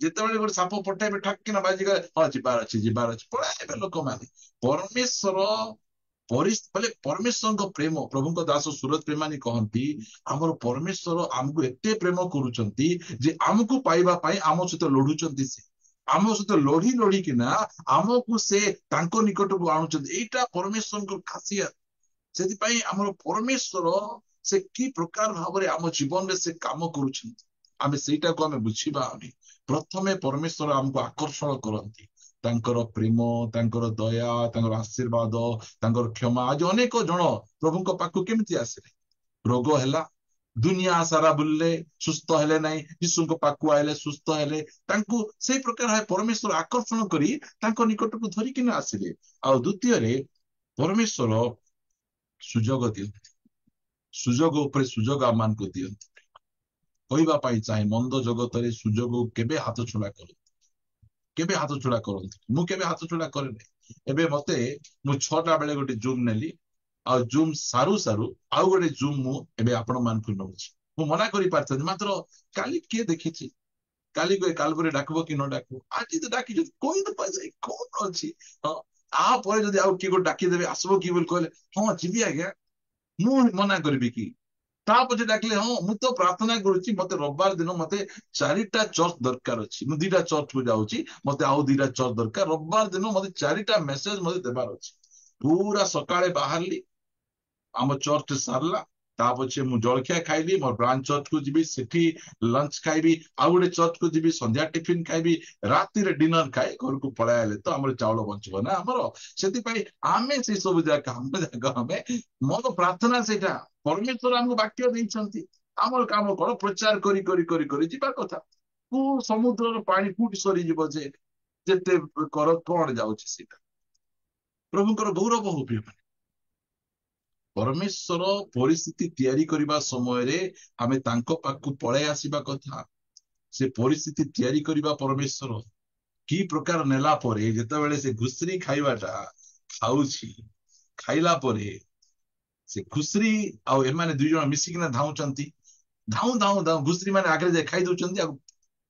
ଯେତେବେଳେ ଗୋଟେ ସାପ ପଠାଇବେ, ଠାକିନା ବାଜିଗଲେ, ହଁ ଯିବାର ଅଛି, ଯିବାର ଅଛି, ପଳାଇବେ ଲୋକମାନେ। ପରମେଶ୍ୱର ବୋଲେ ପରମେଶ୍ୱରଙ୍କ ପ୍ରେମ। ପ୍ରଭୁଙ୍କ ଦାସ ସୁରତ ପ୍ରେମାନୀ କହନ୍ତି, ଆମର ପରମେଶ୍ୱର ଆମକୁ ଏତେ ପ୍ରେମ କରୁଛନ୍ତି ଯେ ଆମକୁ ପାଇବା ପାଇଁ ଆମ ସହିତ ଲଢୁଛନ୍ତି। ସେ ଆମ ସହିତ ଲଢି ଲଢିକିନା ଆମକୁ ସେ ତାଙ୍କ ନିକଟକୁ ଆଣୁଛନ୍ତି। ଏଇଟା ପରମେଶ୍ୱରଙ୍କ ଖାସିୟତ। ସେଥିପାଇଁ ଆମର ପରମେଶ୍ୱର ସେ କି ପ୍ରକାର ଭାବରେ ଆମ ଜୀବନରେ ସେ କାମ କରୁଛନ୍ତି, ଆମେ ସେଇଟାକୁ ଆମେ ବୁଝିବା। ଆମେ ପ୍ରଥମେ ପରମେଶ୍ୱର ଆମକୁ ଆକର୍ଷଣ କରନ୍ତି, ତାଙ୍କର ପ୍ରେମ, ତାଙ୍କର ଦୟା, ତାଙ୍କର ଆଶୀର୍ବାଦ, ତାଙ୍କର କ୍ଷମା। ଆଜି ଅନେକ ଜଣ ପ୍ରଭୁଙ୍କ ପାଖକୁ କେମିତି ଆସିଲେ? ରୋଗ ହେଲା, ଦୁନିଆ ସାରା ବୁଲିଲେ, ସୁସ୍ଥ ହେଲେ ନାହିଁ, ଯୀଶୁଙ୍କ ପାଖକୁ ଆଇଲେ, ସୁସ୍ଥ ହେଲେ। ତାଙ୍କୁ ସେଇ ପ୍ରକାର ପରମେଶ୍ୱର ଆକର୍ଷଣ କରି ତାଙ୍କ ନିକଟକୁ ଧରିକିନା ଆସିଲେ। ଆଉ ଦ୍ୱିତୀୟରେ ପରମେଶ୍ୱର ସୁଯୋଗ ଦିଅନ୍ତି, ସୁଯୋଗ ଉପରେ ସୁଯୋଗ ଆମମାନଙ୍କୁ ଦିଅନ୍ତି। କହିବା ପାଇଁ ଚାହେଁ, ମନ୍ଦ ଜଗତରେ ସୁଯୋଗ କେବେ ହାତଛଡ଼ା କରନ୍ତି, କେବେ ହାତଛଡ଼ା କରନ୍ତି। ମୁଁ କେବେ ହାତଛଡ଼ା କରେ ନାହିଁ। ଏବେ ମୁଁ 6ଟା ବେଳେ ଗୋଟେ ଜୁମ୍ ନେଲି, ଆଉ ଜୁମ୍ ସାରୁ ସାରୁ ଆଉ ଗୋଟେ ଜୁମ୍ ମୁଁ ଏବେ ଆପଣ ମାନଙ୍କୁ ନଉଛି। ମୁଁ ମନା କରିପାରିଥାନ୍ତି, ମାତ୍ର କାଲି କିଏ ଦେଖିଛି? କାଲି କାଲବରେ ଡାକିବ କି ନ ଡାକିବ? ଆଜି ତ ଡାକିଛନ୍ତି, କହିଦେବା ଯାଇ କଣ ଅଛି। ହଁ, ତାପରେ ଯଦି ଆଉ କିଏ ଗୋଟେ ଡାକିଦେବେ, ଆସିବ କି ବୋଲି କହିଲେ, ହଁ ଯିବି ଆଜ୍ଞା, ମୁଁ ମନା କରିବି କି? ତା ପଛେ ଡାକିଲେ, ହଁ ମୁଁ ତ ପ୍ରାର୍ଥନା କରୁଛି, ମତେ ରବିବାର ଦିନ ମତେ 4ଟା ଚର୍ଚ୍ଚ ଦରକାର ଅଛି, ମୁଁ 2ଟା ଚର୍ଚ୍ଚକୁ ଯାଉଛି, ମତେ ଆଉ 2ଟା ଚର୍ଚ୍ଚ ଦରକାର। ରବିବାର ଦିନ ମତେ 4ଟା ମେସେଜ ମତେ ଦେବାର ଅଛି। ପୁରା ସକାଳେ ବାହାରିଲି, ଆମ ଚର୍ଚ୍ଚ ସାରିଲା, ତା ପଛେ ମୁଁ ଜଳଖିଆ ଖାଇବି, ମୋର ବ୍ରାଞ୍ଚ ଚର୍ଚ୍ଚକୁ ଯିବି, ସେଠି ଲଞ୍ଚ ଖାଇବି, ଆଉ ଗୋଟେ ଚର୍ଚ୍ଚକୁ ଯିବି, ସନ୍ଧ୍ୟା ଟିଫିନ ଖାଇବି, ରାତିରେ ଡିନର ଖାଇ ଘରକୁ ପଳେଇ ଆଇଲେ ତ ଆମର ଚାଉଳ ବଞ୍ଚିବ ନା ଆମର। ସେଥିପାଇଁ ଆମେ ସେଇ ସବୁ ଯାକ ଆମେ ମୋର ପ୍ରାର୍ଥନା ସେଇଟା। ପରମେଶ୍ୱର ଆମକୁ ବାକ୍ୟ ଦେଇଛନ୍ତି, ଆମର କାମ କଣ? ପ୍ରଚାର କରି କରି କରି କରି ଯିବା କଥା। ସମୁଦ୍ରର ପାଣି କୋଉଠି ସରିଯିବ ଯେ? ଯେତେ କର କଣ ଯାଉଛି ସେଇଟା? ପ୍ରଭୁଙ୍କର ଗୌରବ ହଉ ପ୍ରିୟମାନେ। ପରମେଶ୍ୱର ପରିସ୍ଥିତି ତିଆରି କରିବା ସମୟରେ ଆମେ ତାଙ୍କ ପାଖକୁ ପଳେଇ ଆସିବା କଥା। ସେ ପରିସ୍ଥିତି ତିଆରି କରିବା ପରମେଶ୍ୱର କି ପ୍ରକାର ନେଲା ପରେ, ଯେତେବେଳେ ସେ ଘୁଷୁରି ଖାଇବାଟା ଖାଉଛି, ଖାଇଲା ପରେ ସେ ଘୁଷୁରି ଆଉ ଏମାନେ 2 ଜଣ ମିଶିକିନା ଧାଉଁଛନ୍ତି, ଧାଉଁ ଧାଉଁ ଧାଉଁ ଘୁଷୁରି ମାନେ ଆଗରେ ଯାଇ ଖାଇ ଦଉଛନ୍ତି, ଆଉ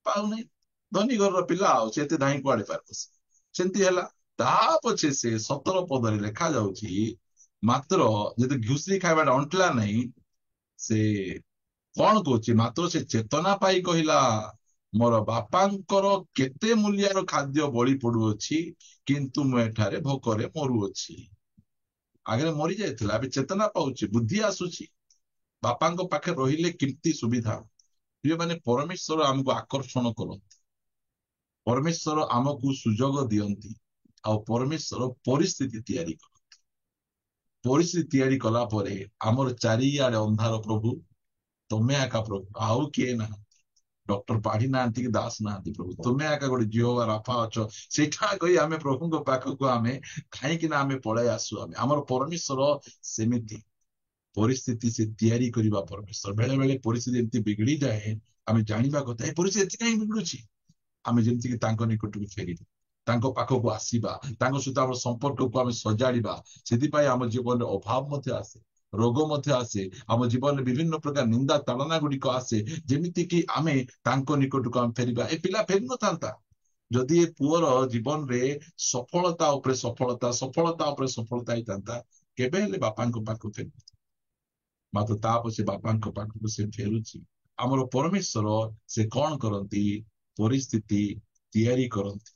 ପାଉନାହିଁ। ଧନୀ ଘରର ପିଲା, ଆଉ ସେ ଏତେ ଧାଇଁ କୁଆଡେ ପାରିବ? ସେମିତି ହେଲା। ତା ପଛେ ସେ 17 ପଦରେ ଲେଖା ଯାଉଛି, ମାତ୍ର ଯଦି ଘୁଷୁରି ଖାଇବାଟା ଅଣ୍ଟିଲା ନାହିଁ, ସେ କଣ କହୁଛି? ମାତ୍ର ସେ ଚେତନା ପାଇ କହିଲା, ମୋର ବାପାଙ୍କର କେତେ ମୂଲ୍ୟର ଖାଦ୍ୟ ବଳି ପଡୁଅଛି, କିନ୍ତୁ ମୁଁ ଏଠାରେ ଭୋକରେ ମରୁଅଛି। ଆଗରେ ମରି ଯାଇଥିଲା, ଏବେ ଚେତନା ପାଉଛି, ବୁଦ୍ଧି ଆସୁଛି। ବାପାଙ୍କ ପାଖରେ ରହିଲେ କେମିତି ସୁବିଧା। ମାନେ ପରମେଶ୍ୱର ଆମକୁ ଆକର୍ଷଣ କରନ୍ତି, ପରମେଶ୍ୱର ଆମକୁ ସୁଯୋଗ ଦିଅନ୍ତି, ଆଉ ପରମେଶ୍ୱର ପରିସ୍ଥିତି ତିଆରି କରନ୍ତି। ପରିସ୍ଥିତି ତିଆରି କଲା ପରେ ଆମର ଚାରିଆଡେ ଅନ୍ଧାର, ପ୍ରଭୁ ତମେ ଏକା ପ୍ରଭୁ, ଆଉ କିଏ ନାହାନ୍ତି। ଡକ୍ଟର ପାଢି ନାହାନ୍ତି କି ଦାସ ନାହାନ୍ତି, ପ୍ରଭୁ ତୁମେ ଏକା ଗୋଟେ ଜିହୋବା ରାଫା ଅଛ। ସେଇଟା କହି ଆମେ ପ୍ରଭୁଙ୍କ ପାଖକୁ ଆମେ ଖାଇକିନା ଆମେ ପଳେଇ ଆସୁ। ଆମର ପରମେଶ୍ୱର ସେମିତି ପରିସ୍ଥିତି ସେ ତିଆରି କରିବା ପରମେଶ୍ୱର। ବେଳେ ବେଳେ ପରିସ୍ଥିତି ଏମିତି ବିଗିଡି ଯାଏ, ଆମେ ଜାଣିବା କଥା ଏ ପରିସ୍ଥିତି ଏତେ କାହିଁ ବିଗିଡୁଛି। ଆମେ ଯେମିତିକି ତାଙ୍କ ନିକଟକୁ ଫେରିବା, ତାଙ୍କ ପାଖକୁ ଆସିବା, ତାଙ୍କ ସହିତ ଆମର ସମ୍ପର୍କକୁ ଆମେ ସଜାଡିବା। ସେଥିପାଇଁ ଆମ ଜୀବନରେ ଅଭାବ ମଧ୍ୟ ଆସେ, ରୋଗ ମଧ୍ୟ ଆସେ, ଆମ ଜୀବନରେ ବିଭିନ୍ନ ପ୍ରକାର ନିନ୍ଦା ତାଳନା ଗୁଡିକ ଆସେ, ଯେମିତିକି ଆମେ ତାଙ୍କ ନିକଟକୁ ଆମେ ଫେରିବା। ଏ ପିଲା ଫେରି ନଥାନ୍ତା ଯଦି ଏ ପୁଅର ଜୀବନରେ ସଫଳତା ଉପରେ ସଫଳତା, ସଫଳତା ଉପରେ ସଫଳତା ହେଇଥାନ୍ତା, କେବେ ହେଲେ ବାପାଙ୍କ ପାଖକୁ ଫେରି। ମାତ୍ର ତା ପଛେ ବାପାଙ୍କ ପାଖକୁ ସେ ଫେରୁଛି। ଆମର ପରମେଶ୍ୱର ସେ କଣ କରନ୍ତି? ପରିସ୍ଥିତି ତିଆରି କରନ୍ତି।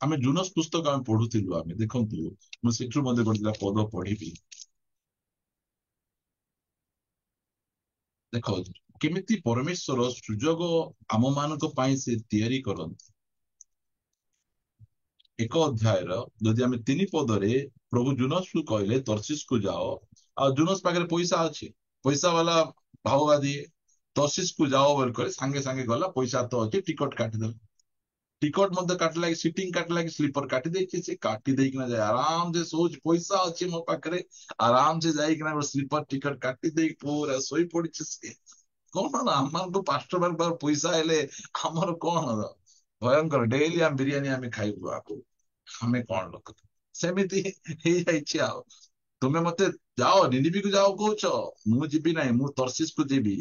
ଆମେ ଜୁନସ୍ ପୁସ୍ତକ ଆମେ ପଢୁଥିଲୁ, ଆମେ ଦେଖନ୍ତୁ, ମୁଁ ସେଠୁ ମଧ୍ୟ ଗୋଟେ ପଦ ପଢିବି। ଦେଖ କେମିତି ପରମେଶ୍ୱର ସୁଯୋଗ ଆମ ମାନଙ୍କ ପାଇଁ ସେ ତିଆରି କରନ୍ତି। 1 ଅଧ୍ୟାୟର ଯଦି ଆମେ 3 ପଦରେ ପ୍ରଭୁ ଜୁନସକୁ କହିଲେ ତର୍ସିସକୁ ଯାଅ, ଆଉ ଜୁନସ୍ ପାଖରେ ପଇସା ଅଛି, ପଇସା ବାଲା ଭାବବାଦୀ, ତର୍ସିସକୁ ଯାଅ ବୋଲି କହିଲେ ସାଙ୍ଗେ ସାଙ୍ଗେ ଗଲା, ପଇସା ତ ଅଛି, ଟିକଟ କାଟିଦେଲା। ଟିକଟ ମଧ୍ୟ କାଟିଲା, ସିଟିଂ କାଟିଲା, ସ୍ଲିପର କାଟି ଦେଇଛି। ସେ କାଟି ଦେଇକିନା ଯାଏ, ଆରାମ ସେ ଶୋଉଛି, ପଇସା ଅଛି ମୋ ପାଖରେ, ଆରାମ ସେ ଯାଇକିନା ସ୍ଲିପର ଟିକଟ କାଟି ଦେଇକି ପୁରା ଶୋଇ ପଡିଛି। ସେ କଣ ଆମକୁ ପାଷ୍ଟର ମାନଙ୍କ ପଇସା ହେଲେ ଆମର କଣ ଭୟଙ୍କର, ଡେଲି ଆମେ ବିରିୟାନୀ ଆମେ ଖାଇବୁ, ଆକୁ ଆମେ କଣ ଲୋକ। ସେମିତି ହେଇଯାଇଛି। ଆଉ ତୁମେ ମତେ ଯାଅ ନିନିବିକୁ ଯାଅ କହୁଛ, ମୁଁ ଯିବି ନାହିଁ, ମୁଁ ତର୍ସିସକୁ ଯିବି।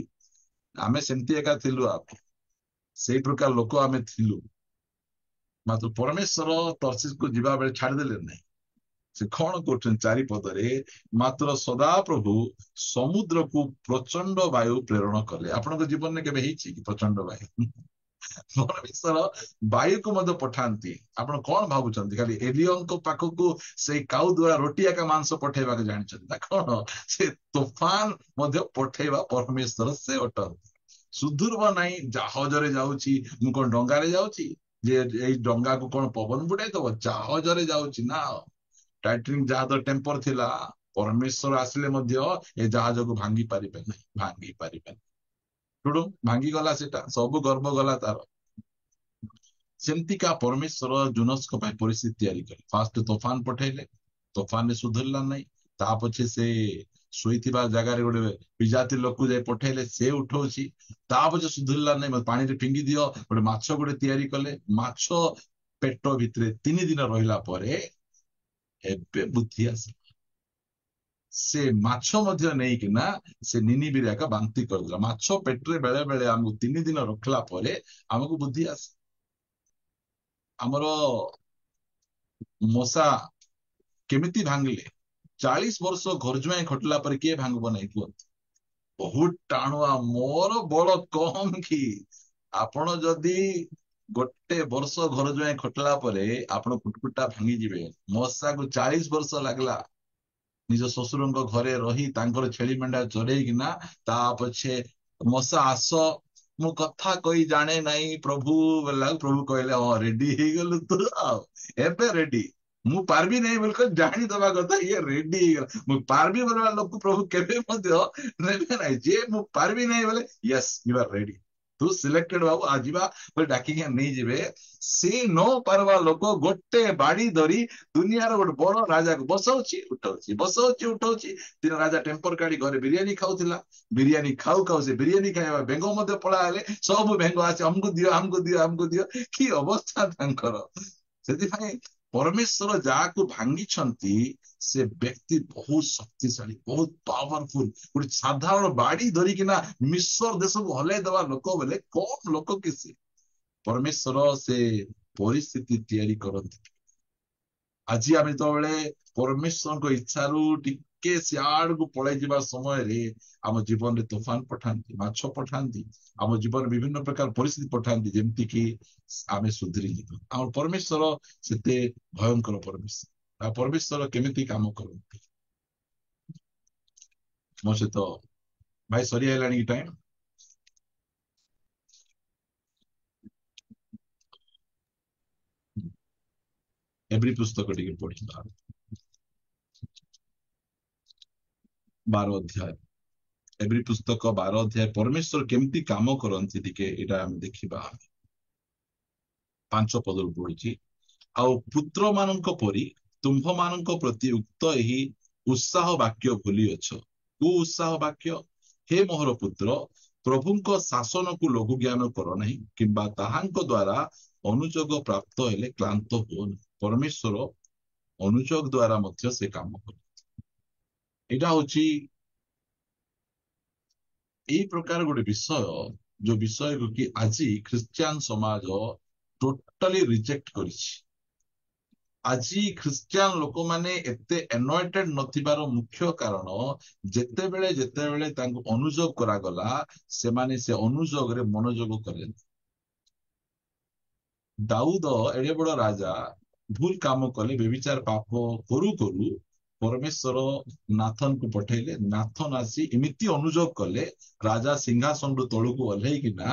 ଆମେ ସେମିତି ଏକା ଥିଲୁ, ଆଉ ସେଇ ପ୍ରକାର ଲୋକ ଆମେ ଥିଲୁ। ମାତ୍ର ପରମେଶ୍ୱର ତର୍ସିସକୁ ଯିବା ବେଳେ ଛାଡିଦେଲେ ନାହିଁ। ସେ କଣ କରୁଛନ୍ତି 4 ପଦରେ, ମାତ୍ର ସଦାପ୍ରଭୁ ସମୁଦ୍ରକୁ ପ୍ରଚଣ୍ଡ ବାୟୁ ପ୍ରେରଣ କଲେ। ଆପଣଙ୍କ ଜୀବନରେ କେବେ ହେଇଛି କି ପ୍ରଚଣ୍ଡ ବାୟୁ? ପରମେଶ୍ୱର ବାୟୁକୁ ମଧ୍ୟ ପଠାନ୍ତି। ଆପଣ କଣ ଭାବୁଛନ୍ତି ଖାଲି ଏଲିୟଙ୍କ ପାଖକୁ ସେଇ କାଉ ଦ୍ୱାରା ରୋଟି ଏକା ମାଂସ ପଠେଇବାକୁ ଜାଣିଛନ୍ତି ନା କଣ? ସେ ତୋଫାନ ମଧ୍ୟ ପଠେଇବା ପରମେଶ୍ୱର ସେ ଅଟନ୍ତି। ସୁଧୁର୍ବ ନାହିଁ ଜାହାଜରେ ଯାଉଛି, ମୁଁ କଣ ଡଙ୍ଗାରେ ଯାଉଛି ଯେ ଏଇ ଡଙ୍ଗାକୁ କଣ ପବନ ବୁଡାଇ ଦବ? ଜାହାଜରେ ଯାଉଛି ନା। ଟାଇଟାନିକ ଜାହାଜ ଟେମ୍ପର ଥିଲା। ପରମେଶ୍ୱର ଆସିଲେ ମଧ୍ୟ ଏ ଜାହାଜକୁ ଭାଙ୍ଗି ପାରିବେ ନାହିଁ, ଭାଙ୍ଗି ପାରିବେନି। ଟୁଡୁ ଭାଙ୍ଗିଗଲା, ସେଟା ସବୁ ଗର୍ବ ଗଲା ତାର। ସେମିତିକା ପରମେଶ୍ୱର ଜୁନସଙ୍କ ପାଇଁ ପରିସ୍ଥିତି ତିଆରି କଲେ। ଫାଷ୍ଟ ତୋଫାନ ପଠେଇଲେ, ତୋଫାନରେ ସୁଧରିଲା ନାହିଁ। ତା ପଛେ ସେ ଶୋଇଥିବା ଜାଗାରେ ଗୋଟେ ବିଜାତି ଲୋକକୁ ଯାଇ ପଠେଇଲେ, ସେ ଉଠଉଛି। ତା ପଛେ ସୁଧରିଲା ନାହିଁ, ମତେ ପାଣିରେ ଫିଙ୍ଗି ଦିଅ। ଗୋଟେ ମାଛ ଗୋଟେ ତିଆରି କଲେ। ମାଛ ପେଟ ଭିତରେ 3 ଦିନ ରହିଲା ପରେ ଏବେ ବୁଦ୍ଧି ଆସିଲା। ସେ ମାଛ ମଧ୍ୟ ନେଇକିନା ସେ ନିନିବିରେ ଏକା ବାନ୍ତି କରିଦେଲା। ମାଛ ପେଟରେ ବେଳେ ବେଳେ ଆମକୁ 3 ଦିନ ରଖିଲା ପରେ ଆମକୁ ବୁଦ୍ଧି ଆସେ। ଆମର ମଶା କେମିତି ଭାଙ୍ଗିଲେ? 40 ବର୍ଷ ଘର ଜ୍ୱାଇଁ ଖଟିଲା ପରେ କିଏ ଭାଙ୍ଗିବ ନାହିଁ କୁହନ୍ତୁ? ବହୁତ ଟାଣୁଆ, ମୋର ବଳ କମ କି? ଆପଣ ଯଦି ଗୋଟେ ବର୍ଷ ଘର ଜ୍ୱାଇଁ ଖଟିଲା ପରେ ଆପଣ କୁଟକୁଟା ଭାଙ୍ଗିଯିବେ। ମଶାକୁ 40 ବର୍ଷ ଲାଗିଲା ନିଜ ଶ୍ୱଶୁରଙ୍କ ଘରେ ରହି ତାଙ୍କର ଛେଳି ମେଣ୍ଢା ଚରେଇକିନା ତା ପଛେ ମଶା ଆସ, ମୁଁ କଥା କହି ଜାଣେ ନାହିଁ ପ୍ରଭୁ ବୋଲା। ପ୍ରଭୁ କହିଲେ ହଁ ରେଡି ହେଇଗଲୁ ତୁ, ଆଉ ଏବେ ରେଡି। ମୁଁ ପାରିବି ନାହିଁ ବୋଲି ଜାଣିଦବା କଥା, ଇଏ ରେଡି ହେଇଗଲା। ମୁଁ ପାରିବି ବୋଲା ଲୋକ ପ୍ରଭୁ କେବେ ମଧ୍ୟ ନେବେ ନାହିଁ। ଯେ ମୁଁ ପାରିବି ନାହିଁ ବୋଲେ ୟେସ୍ ୟୁ ଆର୍ ରେଡି, ତୁ ସିଲେକ୍ଟେଡ ବାବୁ, ଆଜିବା ବୋଲି ଡାକିକି ନେଇଯିବେ। ସେ ନ ପାରବା ଲୋକ ଗୋଟେ ବାଡି ଧରି ଦୁନିଆର ଗୋଟେ ବଡ ରାଜାକୁ ବସଉଛି ଉଠଉଛି, ବସଉଛି ଉଠଉଛି। ଦିନ ରାଜା ଟେମ୍ପର କାଢି ଘରେ ବିରିୟାନୀ ଖାଉଥିଲା। ବିରିୟାନୀ ଖାଉ ଖାଉ ସେ ବିରିୟାନୀ ଖାଇବା ବେଙ୍ଗ ମଧ୍ୟ ପଳାଇଲେ। ସବୁ ବେଙ୍ଗ ଆସି ଆମକୁ ଦିଅ, ଆମକୁ ଦିଅ, ଆମକୁ ଦିଅ। କି ଅବସ୍ଥା ତାଙ୍କର! ସେଥିପାଇଁ ପରମେଶ୍ୱର ଯାହାକୁ ଭାଙ୍ଗିଛନ୍ତି ସେ ବ୍ୟକ୍ତି ବହୁତ ଶକ୍ତିଶାଳୀ, ବହୁତ ପାୱାରଫୁଲ। ଗୋଟେ ସାଧାରଣ ବାଡି ଧରିକିନା ମିଶ୍ର ଦେଶକୁ ହଲେଇ ଦେବା ଲୋକ ବୋଲେ କଣ ଲୋକ କି ସେ? ପରମେଶ୍ୱର ସେ ପରିସ୍ଥିତି ତିଆରି କରନ୍ତି। ଆଜି ଆମେ ଯେତେବେଳେ ପରମେଶ୍ୱରଙ୍କ ଇଚ୍ଛାରୁ ଟିକେ ସିଆଡକୁ ପଳେଇ ଯିବା ସମୟରେ ଆମ ଜୀବନରେ ତୋଫାନ ପଠାନ୍ତି, ମାଛ ପଠାନ୍ତି, ଆମ ଜୀବନରେ ବିଭିନ୍ନ ପ୍ରକାର ପରିସ୍ଥିତି ପଠାନ୍ତି, ଯେମିତି କି ଆମେ ସୁଧୁରି ଯିବା। ଆମର ପରମେଶ୍ୱର ସେତେ ଭୟଙ୍କର ପରମେଶ୍ୱର। ଆଉ ପରମେଶ୍ୱର କେମିତି କାମ କରନ୍ତି? ମୋ ସହିତ ଭାଇ ସରି ହେଲାଣି କି ଟାଇମ? ଏଭ୍ରି ପୁସ୍ତକ ଟିକେ ପଢିବା। 12 ଅଧ୍ୟାୟ, ଏଭ୍ରି ପୁସ୍ତକ 12 ଅଧ୍ୟାୟ। ପରମେଶ୍ୱର କେମିତି କାମ କରନ୍ତି ଟିକେ ଏଇଟା ଆମେ ଦେଖିବା। 5 ପଦରୁ ପଢୁଛି। ଆଉ ପୁତ୍ର ମାନଙ୍କ ପରି ତୁମ୍ଭମାନଙ୍କ ପ୍ରତି ଉକ୍ତ ଏହି ଉତ୍ସାହ ବାକ୍ୟ ଭୁଲିଅଛ। କୋଉ ଉତ୍ସାହ ବାକ୍ୟ? ହେ ମୋହର ପୁତ୍ର, ପ୍ରଭୁଙ୍କ ଶାସନକୁ ଲଘୁ ଜ୍ଞାନ କର ନାହିଁ, କିମ୍ବା ତାହାଙ୍କ ଦ୍ୱାରା ଅନୁଯୋଗ ପ୍ରାପ୍ତ ହେଲେ କ୍ଳାନ୍ତ ହୁଅ ନାହିଁ। ପରମେଶ୍ୱର ଅନୁଯୋଗ ଦ୍ୱାରା ମଧ୍ୟ ସେ କାମ କରନ୍ତି। ଏଇଟା ହଉଛି ଏଇ ପ୍ରକାର ଗୋଟେ ବିଷୟ, ଯୋଉ ବିଷୟକୁ କି ଆଜି ଖ୍ରୀଷ୍ଟିଆନ ସମାଜ ଟୋଟାଲି ରିଜେକ୍ଟ କରିଛି। ଆଜି ଖ୍ରୀଷ୍ଟିଆନ ଲୋକମାନେ ଏତେ ଏନଏଟେଡ ନଥିବାର ମୁଖ୍ୟ କାରଣ, ଯେତେବେଳେ ଯେତେବେଳେ ତାଙ୍କୁ ଅନୁଯୋଗ କରାଗଲା ସେମାନେ ସେ ଅନୁଯୋଗରେ ମନୋଯୋଗ କଲେ। ଦାଉଦ ଏଡେ ବଡ ରାଜା ଭୁଲ କାମ କଲେ, ବ୍ୟଭିଚାର ପାପ କରୁ କରୁ ପରମେଶ୍ୱର ନାଥନକୁ ପଠେଇଲେ। ନାଥନ ଆସି ଏମିତି ଅନୁଯୋଗ କଲେ, ରାଜା ସିଂହାସନରୁ ତଳକୁ ଓହ୍ଲେଇକିନା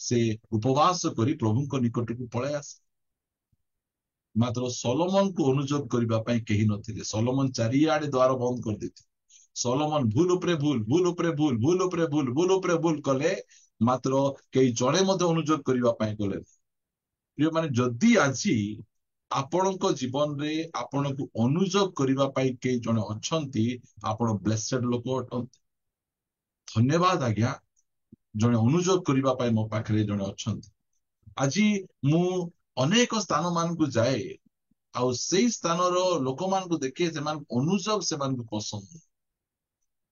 ସେ ଉପବାସ କରି ପ୍ରଭୁଙ୍କ ନିକଟକୁ ପଳେଇ ଆସେ। ମାତ୍ର ସଲୋମନକୁ ଅନୁଯୋଗ କରିବା ପାଇଁ କେହି ନଥିଲେ। ସଲୋମନ ଚାରିଆଡେ ଦ୍ୱାର ବନ୍ଦ କରିଦେଇଥିଲେ। ସଲୋମନ ଭୁଲ ଉପରେ ଭୁଲ, ଭୁଲ ଉପରେ ଭୁଲ, ଭୁଲ ଉପରେ ଭୁଲ, ଭୁଲ ଉପରେ ଭୁଲ କଲେ, ମାତ୍ର କେହି ଜଣେ ମଧ୍ୟ ଅନୁଯୋଗ କରିବା ପାଇଁ ଗଲେ। ପ୍ରିୟମାନେ, ଯଦି ଆଜି ଆପଣଙ୍କ ଜୀବନରେ ଆପଣଙ୍କୁ ଅନୁଯୋଗ କରିବା ପାଇଁ କେହି ଜଣେ ଅଛନ୍ତି, ଆପଣ ବ୍ଲେସେଡ ଲୋକ ଅଟନ୍ତି। ଧନ୍ୟବାଦ ଆଜ୍ଞା, ଜଣେ ଅନୁଯୋଗ କରିବା ପାଇଁ ମୋ ପାଖରେ ଜଣେ ଅଛନ୍ତି। ଆଜି ମୁଁ ଅନେକ ସ୍ଥାନ ମାନଙ୍କୁ ଯାଏ, ଆଉ ସେଇ ସ୍ଥାନର ଲୋକମାନଙ୍କୁ ଦେଖେ, ସେମାନଙ୍କୁ ଅନୁଯୋଗ ସେମାନଙ୍କୁ ପସନ୍ଦ।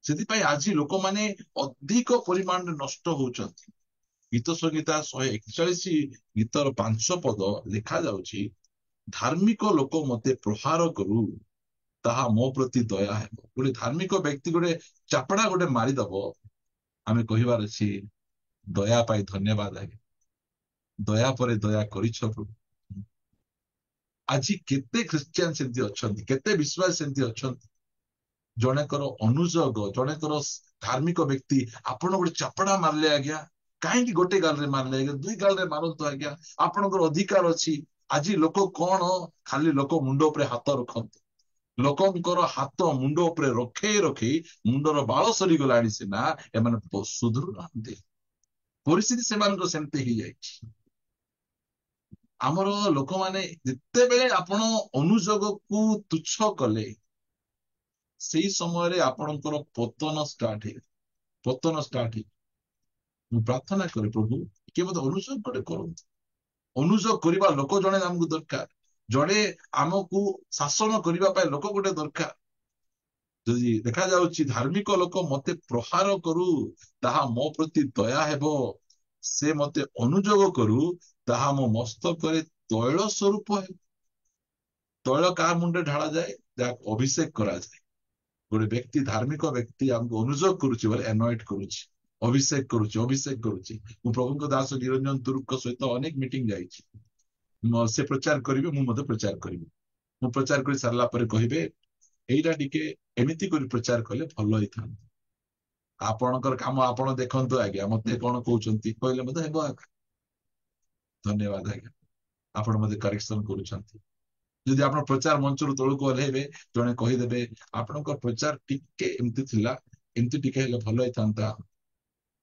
ସେଥିପାଇଁ ଆଜି ଲୋକମାନେ ଅଧିକ ପରିମାଣରେ ନଷ୍ଟ ହଉଛନ୍ତି। ଗୀତ ସଂହିତା 141 ଗୀତର 5 ପଦ ଲେଖା ଯାଉଛି, ଧାର୍ମିକ ଲୋକ ମତେ ପ୍ରହାର କରୁ, ତାହା ମୋ ପ୍ରତି ଦୟା ହେବ। ଗୋଟେ ଧାର୍ମିକ ବ୍ୟକ୍ତି ଗୋଟେ ଚାପଡା ଗୋଟେ ମାରିଦବ, ଆମେ କହିବାର ଅଛି ଦୟା ପାଇଁ ଧନ୍ୟବାଦ ଆଜ୍ଞା। ଦୟା ପରେ ଦୟା କରିଛ ପ୍ରଭୁ। ଆଜି କେତେ ଖ୍ରୀଷ୍ଟିଆନ ସେମିତି ଅଛନ୍ତି, କେତେ ବିଶ୍ୱାସ ସେମିତି ଅଛନ୍ତି, ଜଣେଙ୍କର ଅନୁଯୋଗ, ଜଣେଙ୍କର ଧାର୍ମିକ ବ୍ୟକ୍ତି ଆପଣ ଗୋଟେ ଚାପଡା ମାରିଲେ ଆଜ୍ଞା, କାହିଁକି ଗୋଟେ ଗାଲରେ ମାରିଲେ ଆଜ୍ଞା, ଦୁଇ ଗାଲରେ ମାରନ୍ତୁ ଆଜ୍ଞା, ଆପଣଙ୍କର ଅଧିକାର ଅଛି। ଆଜି ଲୋକ କଣ ଖାଲି ଲୋକ ମୁଣ୍ଡ ଉପରେ ହାତ ରଖନ୍ତି, ଲୋକଙ୍କର ହାତ ମୁଣ୍ଡ ଉପରେ ରଖେଇ ରଖେଇ ମୁଣ୍ଡର ବାଳ ସରିଗଲାଣି ସିନା ଏମାନେ ସୁଧୁରୁ ନାହାନ୍ତି। ପରିସ୍ଥିତି ସେମାନଙ୍କର ସେମିତି ହେଇଯାଇଛି। ଆମର ଲୋକମାନେ ଯେତେବେଳେ ଆପଣ ଅନୁଯୋଗକୁ ତୁଚ୍ଛ କଲେ ସେଇ ସମୟରେ ଆପଣଙ୍କର ପତନ ଷ୍ଟାର୍ଟ ହେଇଗଲା, ପତନ ଷ୍ଟାର୍ଟ ହେଇଗଲା। ମୁଁ ପ୍ରାର୍ଥନା କରେ ପ୍ରଭୁ କିଏ ମତେ ଅନୁଯୋଗ ଗୋଟେ କରନ୍ତୁ। ଅନୁଯୋଗ କରିବା ଲୋକ ଜଣେ ଆମକୁ ଦରକାର, ଜଣେ ଆମକୁ ଶାସନ କରିବା ପାଇଁ ଲୋକ ଗୋଟେ ଦରକାର। ଯଦି ଦେଖାଯାଉଛି ଧାର୍ମିକ ଲୋକ ମତେ ପ୍ରହାର କରୁ ତାହା ମୋ ପ୍ରତି ଦୟା ହେବ, ସେ ମତେ ଅନୁଯୋଗ କରୁ ତାହା ମୋ ମସ୍ତକରେ ତୈଳ ସ୍ୱରୂପ ହେବ। ତୈଳ କାହା ମୁଣ୍ଡରେ ଢାଳାଯାଏ? ଯାହାକୁ ଅଭିଷେକ କରାଯାଏ। ଗୋଟେ ବ୍ୟକ୍ତି, ଧାର୍ମିକ ବ୍ୟକ୍ତି ଆମକୁ ଅନୁଯୋଗ କରୁଛି ବୋଲି ଆନଏଣ୍ଟ କରୁଛି, ଅଭିଷେକ କରୁଛି, ଅଭିଷେକ କରୁଛି। ମୁଁ ପ୍ରଭୁଙ୍କ ଦାସ ନିରଞ୍ଜନ ତୁରୁଙ୍କ ସହିତ ଅନେକ ମିଟିଂ ଯାଇଛି। ସେ ପ୍ରଚାର କରିବେ, ମୁଁ ମଧ୍ୟ ପ୍ରଚାର କରିବି। ମୁଁ ପ୍ରଚାର କରି ସାରିଲା ପରେ କହିବେ ଏଇଟା ଟିକେ ଏମିତି କରି ପ୍ରଚାର କଲେ ଭଲ ହେଇଥାନ୍ତା, ଆପଣଙ୍କର କାମ ଆପଣ ଦେଖନ୍ତୁ ଆଜ୍ଞା, ମତେ କଣ କହୁଛନ୍ତି କହିଲେ ମଧ୍ୟ ହେବ ଆଜ୍ଞା। ଧନ୍ୟବାଦ ଆଜ୍ଞା, ଆପଣ ମତେ କରେକ୍ସନ କରୁଛନ୍ତି। ଯଦି ଆପଣ ପ୍ରଚାର ମଞ୍ଚରୁ ତଳକୁ ଓହ୍ଲେଇବେ, ଜଣେ କହିଦେବେ ଆପଣଙ୍କ ପ୍ରଚାର ଟିକେ ଏମିତି ଥିଲା, ଏମିତି ଟିକେ ହେଲେ ଭଲ ହେଇଥାନ୍ତା,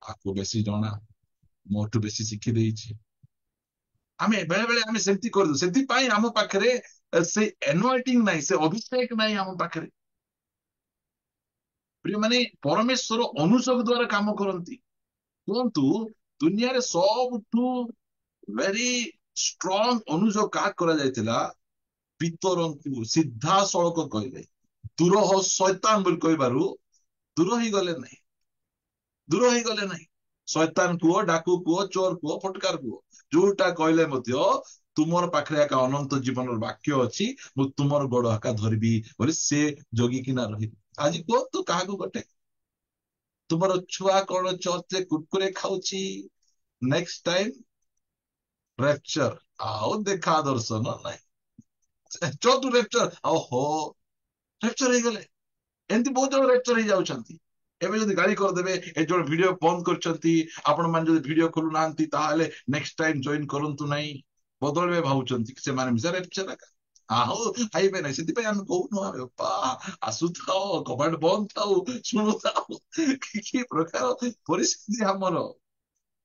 ଆକୁ ବେଶୀ ଜଣା, ମୋଠୁ ବେଶୀ ଶିଖି ଦେଇଛି। ଆମେ ବେଳେ ବେଳେ ଆମେ ସେମିତି କରିଦଉ, ସେଥିପାଇଁ ଆମ ପାଖରେ ସେ ଏନଏଟିଂ ନାହିଁ, ସେ ଅଭିଷେକ ନାହିଁ ଆମ ପାଖରେ। ପ୍ରିୟମାନେ, ପରମେଶ୍ୱର ଅନୁଯୋଗ ଦ୍ଵାରା କାମ କରନ୍ତି। କୁହନ୍ତୁ ଦୁନିଆରେ ସବୁଠୁ ଭେରି ଷ୍ଟ୍ରଙ୍ଗ ଅନୁଯୋଗ କାହା କରାଯାଇଥିଲା? ପିତରଙ୍କୁ ସିଧାସଳଖ କହିଲେ ଦୂର ହୋ ଶୈତାନ ବୋଲି କହିବାରୁ ଦୂର ହେଇଗଲେ ନାହିଁ, ଦୂର ହେଇଗଲେ ନାହିଁ। ଶୈତାନ କୁହ, ଡାକୁ କୁହ, ଚୋର କୁହ, ଫଟକାର କୁହ, ଯୋଉଟା କହିଲେ ମଧ୍ୟ ତୁମର ପାଖରେ ଏକା ଅନନ୍ତ ଜୀବନର ବାକ୍ୟ ଅଛି, ମୁଁ ତୁମର ଗୋଡ ଏକା ଧରିବି ବୋଲି ସେ ଜଗିକିନା ରହିବେ। ଆଜି କୁହନ୍ତୁ କାହାକୁ ଗୋଟେ, ତୁମର ଛୁଆ କଣ ଚର୍ଚ୍ଚରେ କୁରକୁରେ ଖାଉଛି, ନେକ୍ସଟ ଟାଇମ ରେପଚର, ଆଉ ଦେଖା ଦର୍ଶନ ନାହିଁ। ଚତୁ ରେପଚର, ଓହୋ ରେପଚର ହେଇଗଲେ। ଏମିତି ବହୁତ ଜଣ ରେପଚର ହେଇଯାଉଛନ୍ତି। ଏବେ ଯଦି ଗାଳି କରିଦେବେ, ଏ ଜଣେ ଭିଡିଓ ବନ୍ଦ କରିଛନ୍ତି, ଆପଣ ମାନେ ଯଦି ଭିଡିଓ ଖୋଲୁନାହାନ୍ତି ତାହେଲେ ନେକ୍ସଟ ଟାଇମ ଜଏନ କରନ୍ତୁ ନାହିଁ, ବଦଳିବେ ଭାବୁଛନ୍ତି, ସେମାନେ ମିଶା ରେପଚର ଏକା, ଆଉ ଖାଇବେ ନାହିଁ। ସେଥିପାଇଁ ଆମେ କହୁନୁ ଆମେ ଆସୁଥାଉ, କବାଟ ବନ୍ଦ ଥାଉ, ଶୁଣୁଥାଉ। କି ପ୍ରକାର ପରିସ୍ଥିତି ଆମର,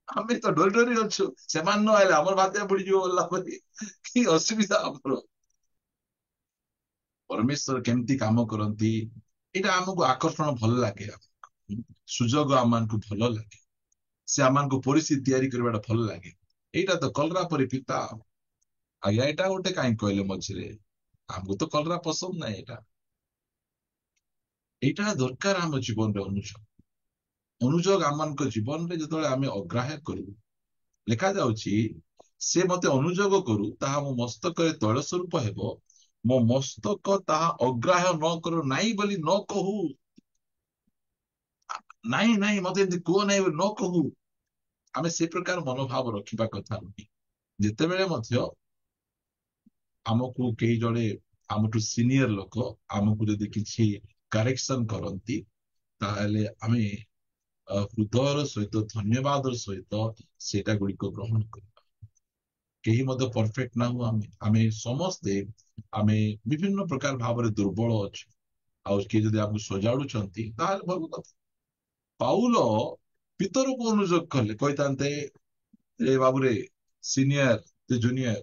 ଆମେ ତ ଡରି ଡରି ଅଛୁ, ସେମାନେ ନ ଆଇଲେ ଆମର ବାତ୍ୟା ପଡିଯିବ ବୋଲା ପରେ, କି ଅସୁବିଧା ଆମର। ପରମେଶ୍ୱର କେମିତି କାମ କରନ୍ତି ଏଇଟା ଆମକୁ ଆକର୍ଷଣ ଭଲ ଲାଗେ, ସୁଯୋଗ ଆମମାନଙ୍କୁ ଭଲ ଲାଗେ, ସେ ଆମମାନଙ୍କୁ ପରିସ୍ଥିତି ତିଆରି କରିବାଟା ଭଲ ଲାଗେ। ଏଇଟା ତ କଲରା ପରି ପିତା ଆଜ୍ଞା, ଏଇଟା ଗୋଟେ କାହିଁ କହିଲେ ମଝିରେ, ଆମକୁ ତ କଲରା ପସନ୍ଦ ନାହିଁ। ଏଇଟା ଦରକାର ଆମ ଜୀବନରେ ଅନୁଯୋଗ। ଅନୁଯୋଗ ଆମମାନଙ୍କ ଜୀବନରେ ଯେତେବେଳେ ଆମେ ଅଗ୍ରାହ୍ୟ କରିବୁ, ଲେଖାଯାଉଛି ସେ ମତେ ଅନୁଯୋଗ କରୁ ତାହା ମୋ ମସ୍ତକରେ ତୈଳ ସ୍ୱରୂପ ହେବ, ମୋ ମସ୍ତକ ତାହା ଅଗ୍ରାହ୍ୟ ନ କରୁ ନାହିଁ ବୋଲି ନ କହୁ, ନାଇଁ ନାଇଁ ମତେ ଏମିତି କୁହ ନାହିଁ ବୋଲି ନ କହୁ। ଆମେ ସେ ପ୍ରକାର ମନୋଭାବ ରଖିବା କଥା ନୁହେଁ। ଯେତେବେଳେ ମଧ୍ୟ ଆମକୁ କେହି ଜଣେ ଆମଠୁ ସିନିୟର ଲୋକ ଆମକୁ ଯଦି କିଛି କରେକ୍ସନ କରନ୍ତି, ତାହେଲେ ଆମେ ହୃଦୟର ସହିତ, ଧନ୍ୟବାଦର ସହିତ ସେଇଟା ଗୁଡିକ ଗ୍ରହଣ କରିବା। କେହି ମଧ୍ୟ ପରଫେକ୍ଟ ନାହୁଁ, ଆମେ ସମସ୍ତେ ଆମେ ବିଭିନ୍ନ ପ୍ରକାର ଭାବରେ ଦୁର୍ବଳ ଅଛୁ। ଆଉ କିଏ ଯଦି ଆମକୁ ସଜାଡୁଛନ୍ତି ତାହେଲେ ଭଲ କଥା। ପାଉଲ ପିତରକୁ ଅନୁଯୋଗ କଲେ, କହିଥାନ୍ତେ ଏ ବାବୁରେ ସିନିୟର, ତୁ ଜୁନିୟର,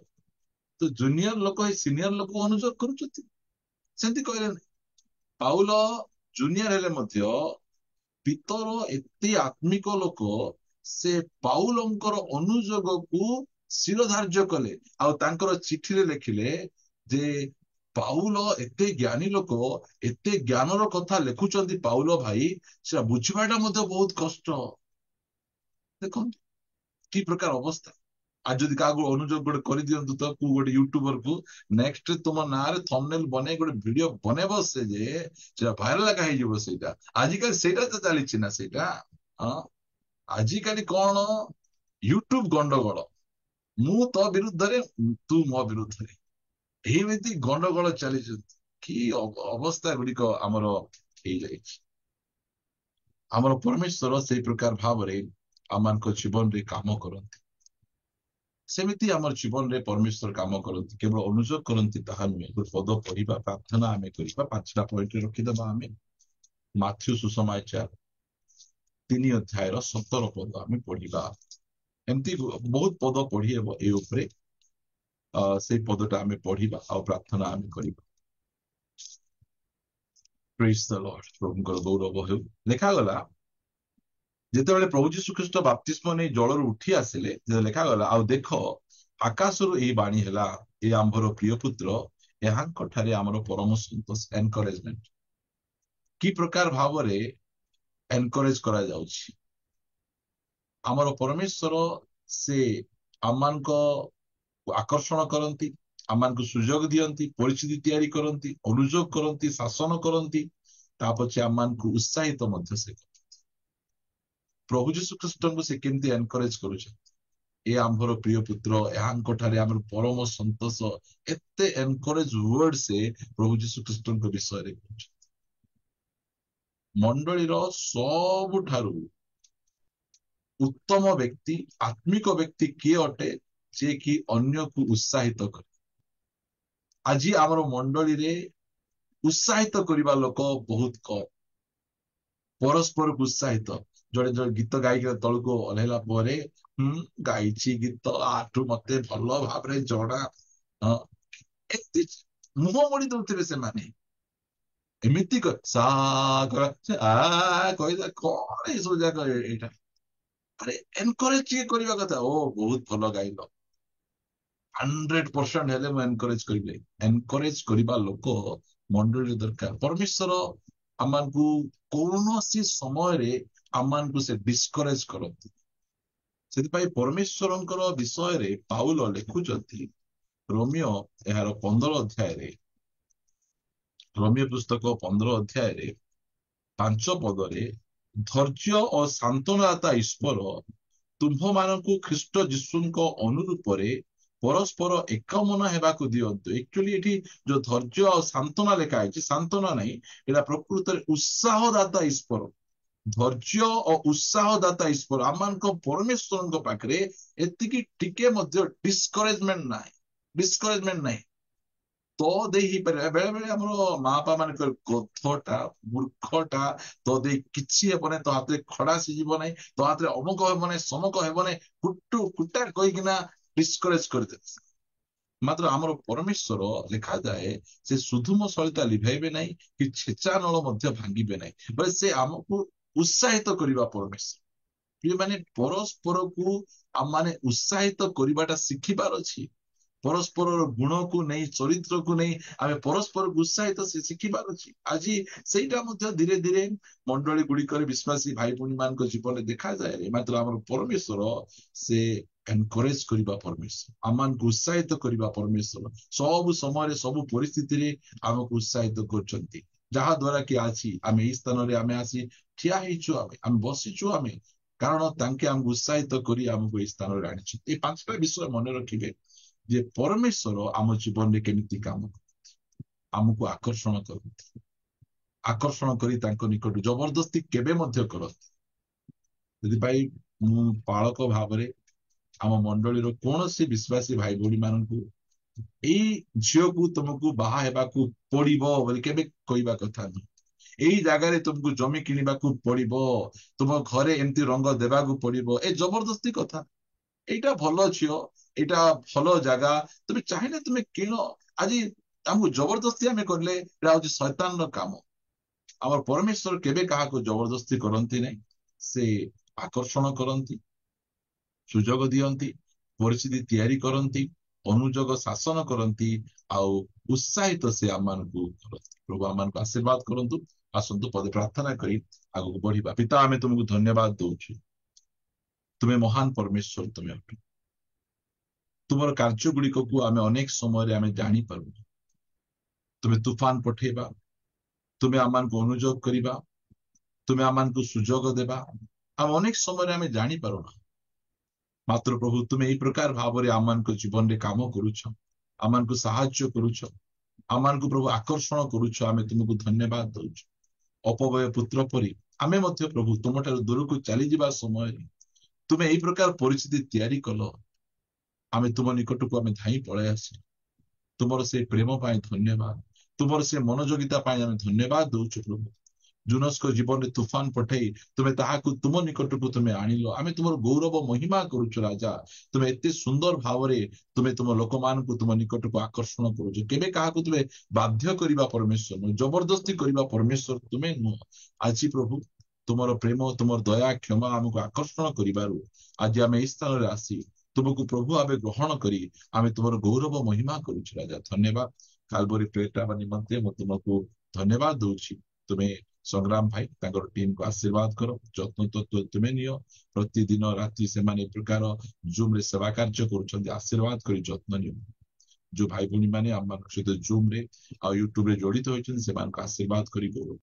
ତ ଜୁନିୟର ଲୋକ ଏଇ ସିନିୟର ଲୋକ ଅନୁଯୋଗ କରୁଛନ୍ତି, ସେମିତି କହିଲେ। ପାଉଲ ଜୁନିୟର ହେଲେ ମଧ୍ୟ ପିତର ଏତେ ଆତ୍ମିକ ଲୋକ, ସେ ପାଉଲଙ୍କର ଅନୁଯୋଗକୁ ଶିରଧାର୍ଯ୍ୟ କଲେ, ଆଉ ତାଙ୍କର ଚିଠିରେ ଲେଖିଲେ ଯେ ପାଉଲ ଏତେ ଜ୍ଞାନୀ ଲୋକ, ଏତେ ଜ୍ଞାନର କଥା ଲେଖୁଛନ୍ତି ପାଉଲ ଭାଇ, ସେଟା ବୁଝିବାଟା ମଧ୍ୟ ବହୁତ କଷ୍ଟ। ଦେଖନ୍ତୁ କି ପ୍ରକାର ଅବସ୍ଥା। ଆଉ ଯଦି କାହାକୁ ଅନୁଯୋଗ ଗୋଟେ କରିଦିଅନ୍ତୁ ତ, କୋଉ ଗୋଟେ ୟୁଟ୍ୟୁବର କୁ ନେକ୍ସଟ ତୁମ ନାଁରେ ଥମ୍ବନେଲ ବନେଇ ଗୋଟେ ଭିଡିଓ ବନେଇବ, ସେ ଯେ ସେଟା ଭାଇରାଲ ଏକା ହେଇଯିବ। ସେଇଟା ଆଜିକାଲି ସେଇଟା ତ ଚାଲିଛି ନା, ସେଇଟା ହଁ। ଆଜିକାଲି କଣ ୟୁଟ୍ୟୁବ ଗଣ୍ଡଗୋଳ, ମୁଁ ତୋ ବିରୁଦ୍ଧରେ, ତୁ ମୋ ବିରୁଦ୍ଧରେ, ଏମିତି ଗଣ୍ଡଗୋଳ ଚାଲିଛନ୍ତି। କି ଅବସ୍ଥା ଗୁଡିକ ଆମର ହେଇଯାଇଛି। ଆମର ପରମେଶ୍ୱର ସେଇ ପ୍ରକାର ଭାବରେ ଆମମାନଙ୍କ ଜୀବନରେ କାମ କରନ୍ତି। ସେମିତି ଆମର ଜୀବନରେ ପରମେଶ୍ୱର କାମ କରନ୍ତି, କେବଳ ଅନୁଯୋଗ କରନ୍ତି ତାହା ନୁହେଁ। ଗୋଟେ ପଦ ପଢିବା, ପ୍ରାର୍ଥନା ଆମେ କରିବା। 5ଟା ପଏଣ୍ଟରେ ରଖିଦେବା ଆମେ। ମାଥ୍ୟୁ ସୁସମାଚାର 3 ଅଧ୍ୟାୟର 17 ପଦ ଆମେ ପଢିବା। ଏମିତି ବହୁତ ପଦ ପଢି ହେବ ଏ ଉପରେ। ସେଇ ପଦଟା ଆମେ ପଢିବା ଆଉ ପ୍ରାର୍ଥନା ଆମେ କରିବା। ପ୍ରେଜ୍ ଦ ଲର୍ଡ। ପ୍ରଭୁଙ୍କର ଗୌରବ ହେଉ। ଲେଖାଗଲା, ଯେତେବେଳେ ପ୍ରଭୁ ଯୀଶୁଖ୍ରୀଷ୍ଟ ବାପ୍ତିସ୍ମ ନେଇ ଜଳରୁ ଉଠି ଆସିଲେ, ଲେଖାଗଲା, ଆଉ ଦେଖ ଆକାଶରୁ ଏହି ବାଣୀ ହେଲା, ଏ ଆମ୍ଭର ପ୍ରିୟ ପୁତ୍ର, ଏହାଙ୍କ ଠାରେ ଆମର ପରମ ସନ୍ତୋଷ। ଏନକରେଜମେଣ୍ଟ କି ପ୍ରକାର ଭାବରେ ଏନକରେଜ କରାଯାଉଛି। ଆମର ପରମେଶ୍ୱର ସେ ଆମମାନଙ୍କ ଆକର୍ଷଣ କରନ୍ତି, ଆମମାନଙ୍କୁ ସୁଯୋଗ ଦିଅନ୍ତି, ପରିସ୍ଥିତି ତିଆରି କରନ୍ତି, ଅନୁଯୋଗ କରନ୍ତି, ଶାସନ କରନ୍ତି, ତା ପଛେ ଆମମାନଙ୍କୁ ଉତ୍ସାହିତ ମଧ୍ୟ ସେ କରନ୍ତି। ପ୍ରଭୁ ଯୀଶୁଖ୍ରୀଷ୍ଟଙ୍କୁ ସେ କେମିତି ଏନକରେଜ କରୁଛନ୍ତି। ଏ ଆମ୍ଭର ପ୍ରିୟ ପୁତ୍ର, ଏହାଙ୍କ ଠାରେ ଆମର ପରମ ସନ୍ତୋଷ। ଏତେ ଏନକରେଜ ୱାର୍ଡ ସେ ପ୍ରଭୁ ଯୀଶୁଖ୍ରୀଷ୍ଟଙ୍କ ବିଷୟରେ କହୁଛନ୍ତି। ମଣ୍ଡଳୀର ସବୁଠାରୁ ଉତ୍ତମ ବ୍ୟକ୍ତି, ଆତ୍ମିକ ବ୍ୟକ୍ତି କିଏ ଅଟେ? ଯିଏ କି ଅନ୍ୟକୁ ଉତ୍ସାହିତ କରେ। ଆଜି ଆମର ମଣ୍ଡଳୀରେ ଉତ୍ସାହିତ କରିବା ଲୋକ ବହୁତ କମ। ପରସ୍ପରକୁ ଉତ୍ସାହିତ, ଜଣେ ଜଣେ ଗୀତ ଗାଇକି ତଳକୁ ଓହ୍ଲାଇଲା ପରେ, ଗାଇଛି ଗୀତ, ଆଠୁ ମତେ ଭଲ ଭାବରେ ଜଣା, ଏମିତି ମୁହଁ ମୋଡି ଦଉଥିବେ ସେମାନେ। ଏମିତି କହିଲା କଣ ଏସବୁ ଯାକ ଏଇଟା। ଆରେ ଏନକରେଜ ଟିକେ କରିବା କଥା। ଓ ବହୁତ ଭଲ ଗାଇଲ, 100% ହେଲେ ମୁଁ ଏନକରେଜ କରିବି। ଏନକରେଜ କରିବା ଲୋକ ମଣ୍ଡଳୀରେ ଦରକାର। ପରମେଶ୍ୱର ଆମମାନଙ୍କୁ କୌଣସି ସମୟରେ ଆମମାନଙ୍କୁ ସେ ଡିସ୍କରେଜ କରନ୍ତି। ସେଥିପାଇଁ ପରମେଶ୍ୱରଙ୍କର ବିଷୟରେ ପାଉଲ ଲେଖୁଛନ୍ତି ରୋମିଓ ଏହାର 15 ଅଧ୍ୟାୟରେ, ରୋମିଓ ପୁସ୍ତକ 15 ଅଧ୍ୟାୟରେ 5 ପଦରେ, ଧୈର୍ଯ୍ୟ ଓ ସାନ୍ତ୍ୱନାଦାତା ଈଶ୍ୱର ତୁମ୍ଭମାନଙ୍କୁ ଖ୍ରୀଷ୍ଟ ଯୀଶୁଙ୍କ ଅନୁରୂପରେ ପରସ୍ପର ଏକମନ ହେବାକୁ ଦିଅନ୍ତୁ। ଆକ୍ଚୁଆଲି ଏଠି ଯୋଉ ଧୈର୍ଯ୍ୟ ଆଉ ସାନ୍ତ୍ୱନା ଲେଖା ହେଇଛି, ସାନ୍ତ୍ୱନା ନାହିଁ, ଏଇଟା ପ୍ରକୃତରେ ଉତ୍ସାହଦାତା ଈଶ୍ୱର। ଧୈର୍ଯ୍ୟ ଓ ଉତ୍ସାହଦାତା ଈଶ୍ୱର ଆମମାନଙ୍କ ପରମେଶ୍ୱରଙ୍କ ପାଖରେ ଏତିକି ଟିକେ ମଧ୍ୟ ଡିସ୍କରେଜମେଣ୍ଟ ନାହିଁ। ତ ଦେଇ ହେଇପାରିବ। ବେଳେ ବେଳେ ଆମର ମା ବାପା ମାନେ କହିବେ, ଗଧଟା, ମୂର୍ଖଟା, ତ ଦେଇ କିଛି ହେବ ନାହିଁ, ତୋ ହାତରେ ଖଡା ସିଯିବ ନାହିଁ, ତୋ ହାତରେ ଅମୁକ ହେବ ନାହିଁ, ସମକ ହେବ ନାହିଁ, କୁଟା କହିକିନା ଡିସ୍କରେଜ କରିଦେବେ। ମାତ୍ର ଆମର ପରମେଶ୍ୱର ଲେଖାଯାଏ, ସେ ସୁଧୁମ ସଳିତା ଲିଭାଇବେ ନାହିଁ, କି ଛେଚା ନଳ ମଧ୍ୟ ଭାଙ୍ଗିବେ ନାହିଁ। ବୋଲେ ସେ ଆମକୁ ଉତ୍ସାହିତ କରିବା ପରମେଶ୍ୱର। ମାନେ ପରସ୍ପରକୁ ଆମମାନେ ଉତ୍ସାହିତ କରିବାଟା ଶିଖିବାର ଅଛି। ପରସ୍ପରର ଗୁଣକୁ ନେଇ, ଚରିତ୍ରକୁ ନେଇ ଆମେ ପରସ୍ପରକୁ ଉତ୍ସାହିତ ଶିଖିବାର ଅଛି। ଆଜି ସେଇଟା ମଧ୍ୟ ଧୀରେ ଧୀରେ ମଣ୍ଡଳୀ ଗୁଡିକରେ ବିଶ୍ୱାସୀ ଭାଇ ଭଉଣୀ ମାନଙ୍କ ଜୀବନରେ ଦେଖାଯାଏ। ମାତ୍ର ଆମର ପରମେଶ୍ୱର ସେ ଏନକରେଜ କରିବା ପରମେଶ୍ୱର, ଆମମାନଙ୍କୁ ଉତ୍ସାହିତ କରିବା ପରମେଶ୍ୱର। ସବୁ ସମୟରେ, ସବୁ ପରିସ୍ଥିତିରେ ଆମକୁ ଉତ୍ସାହିତ କରୁଛନ୍ତି। ଯାହା ଦ୍ୱାରା କି ଆଜି ଆମେ ଏଇ ସ୍ଥାନରେ ଆମେ ଆସି ଠିଆ ହେଇଛୁ, ଆମେ ବସିଛୁ, କାରଣ ତାଙ୍କେ ଆମକୁ ଉତ୍ସାହିତ କରି ଆମକୁ ଏଇ ସ୍ଥାନରେ ଆଣିଛନ୍ତି। ଏଇ 5ଟା ବିଷୟ ମନେ ରଖିବେ ଯେ ପରମେଶ୍ୱର ଆମ ଜୀବନରେ କେମିତି କାମ କରନ୍ତି, ଆମକୁ ଆକର୍ଷଣ କରନ୍ତି, ଆକର୍ଷଣ କରି ତାଙ୍କ ନିକଟ ଜବରଦସ୍ତି କେବେ ମଧ୍ୟ କରନ୍ତି। ସେଥିପାଇଁ ମୁଁ ପାଳକ ଭାବରେ ଆମ ମଣ୍ଡଳୀର କୌଣସି ବିଶ୍ୱାସୀ ଭାଇ ଭଉଣୀ ମାନଙ୍କୁ ଏଇ ଝିଅକୁ ତୁମକୁ ବାହା ହେବାକୁ ପଡିବ ବୋଲି କେବେ କହିବା କଥା ନୁହେଁ। ଏଇ ଜାଗାରେ ତୁମକୁ ଜମି କିଣିବାକୁ ପଡିବ, ତୁମ ଘରେ ଏମିତି ରଙ୍ଗ ଦେବାକୁ ପଡିବ, ଏ ଜବରଦସ୍ତି କଥା। ଏଇଟା ଭଲ ଝିଅ, ଏଇଟା ଭଲ ଜାଗା, ତୁମେ ଚାହିଁଲେ ତୁମେ କିଣ। ଆଜି ଆମକୁ ଜବରଦସ୍ତି ଆମେ କଲେ ଏଇଟା ହଉଛି ଶୈତାନର କାମ। ଆମର ପରମେଶ୍ୱର କେବେ କାହାକୁ ଜବରଦସ୍ତି କରନ୍ତି ନାହିଁ। ସେ ଆକର୍ଷଣ କରନ୍ତି, ସୁଯୋଗ ଦିଅନ୍ତି, ପରିସ୍ଥିତି ତିଆରି କରନ୍ତି, ଅନୁଯୋଗ ଶାସନ କରନ୍ତି, ଆଉ ଉତ୍ସାହିତ ସେ ଆମମାନଙ୍କୁ କରନ୍ତି। ପ୍ରଭୁ ଆମମାନଙ୍କୁ ଆଶୀର୍ବାଦ କରନ୍ତୁ। ଆସନ୍ତୁ ପଦେ ପ୍ରାର୍ଥନା କରି ଆଗକୁ ବଢିବା। ପିତା, ଆମେ ତୁମକୁ ଧନ୍ୟବାଦ ଦଉଛୁ। ତୁମେ ମହାନ ପରମେଶ୍ୱର, ତୁମେ ତୁମର କାର୍ଯ୍ୟ ଗୁଡିକକୁ ଆମେ ଅନେକ ସମୟରେ ଆମେ ଜାଣିପାରୁନୁ। ତୁମେ ତୁଫାନ ପଠେଇବା, ତୁମେ ଆମମାନଙ୍କୁ ଅନୁଯୋଗ କରିବା, ତୁମେ ଆମମାନଙ୍କୁ ସୁଯୋଗ ଦେବା, ଆମେ ଅନେକ ସମୟରେ ଆମେ ଜାଣିପାରୁନା। ମାତ୍ର ପ୍ରଭୁ ତୁମେ ଏଇ ପ୍ରକାର ଭାବରେ ଆମମାନଙ୍କ ଜୀବନରେ କାମ କରୁଛ, ଆମମାନଙ୍କୁ ସାହାଯ୍ୟ କରୁଛ, ଆମମାନଙ୍କୁ ପ୍ରଭୁ ଆକର୍ଷଣ କରୁଛ। ଆମେ ତୁମକୁ ଧନ୍ୟବାଦ ଦଉଛୁ। ଅପବୟ ପୁତ୍ର ପରି ଆମେ ମଧ୍ୟ ପ୍ରଭୁ ତୁମଠାରୁ ଦୂରକୁ ଚାଲିଯିବା ସମୟରେ ତୁମେ ଏଇ ପ୍ରକାର ପରିସ୍ଥିତି ତିଆରି କଲ, ଆମେ ତୁମ ନିକଟକୁ ଆମେ ଧାଇଁ ପଳାଇ ଆସିଲୁ। ତୁମର ସେ ପ୍ରେମ ପାଇଁ ଧନ୍ୟବାଦ, ତୁମର ସେ ମନୋଯୋଗିତା ପାଇଁ ଆମେ ଧନ୍ୟବାଦ ଦଉଛୁ ପ୍ରଭୁ। ଜୁନସ୍କ ଜୀବନରେ ତୁଫାନ ପଠେଇ ତୁମେ ତାହାକୁ ତୁମ ନିକଟକୁ ତୁମେ ଆଣିଲ। ଆମେ ତୁମର ଗୌରବ ମହିମା କରୁଛୁ ରାଜା। ତୁମେ ଏତେ ସୁନ୍ଦର ଭାବରେ ତୁମେ ତୁମ ଲୋକମାନଙ୍କୁ ତୁମ ନିକଟକୁ ଆକର୍ଷଣ କରୁଛ। କେବେ କାହାକୁ ତୁମେ ବାଧ୍ୟ କରିବା ପରମେଶ୍ୱର ନୁହଁ, ଜବରଦସ୍ତି କରିବା ପରମେଶ୍ୱର ତୁମେ ନୁହଁ। ଆଜି ପ୍ରଭୁ ତୁମର ପ୍ରେମ, ତୁମର ଦୟା, କ୍ଷମା ଆମକୁ ଆକର୍ଷଣ କରିବାରୁ ଆଜି ଆମେ ଏଇ ସ୍ଥାନରେ ଆସି ତୁମକୁ ପ୍ରଭୁ ଭାବେ ଗ୍ରହଣ କରି ଆମେ ତୁମର ଗୌରବ ମହିମା କରୁଛୁ ରାଜା। ଧନ୍ୟବାଦ। କାଲବରୀ ପ୍ରେଟା ନିମନ୍ତେ ମୁଁ ତୁମକୁ ଧନ୍ୟବାଦ ଦଉଛି। ତୁମେ ସଂଗ୍ରାମ ଭାଇ ତାଙ୍କର ଟିମକୁ ଆଶୀର୍ବାଦ କର, ଯତ୍ନ ତୁମେ ନିଅ। ପ୍ରତିଦିନ ରାତି ସେମାନେ ଏ ପ୍ରକାର ଜୁମ ରେ ସେବା କାର୍ଯ୍ୟ କରୁଛନ୍ତି, ଆଶୀର୍ବାଦ କରି ଯତ୍ନ ନିଅ। ଯୋଉ ଭାଇ ଭଉଣୀ ମାନେ ଆମମାନଙ୍କ ସହିତ ଜୁମ ରେ ଆଉ ୟୁଟ୍ୟୁବ ରେ ଜଡିତ ହୋଇଛନ୍ତି ସେମାନଙ୍କୁ ଆଶୀର୍ବାଦ କରି ଗୌରବ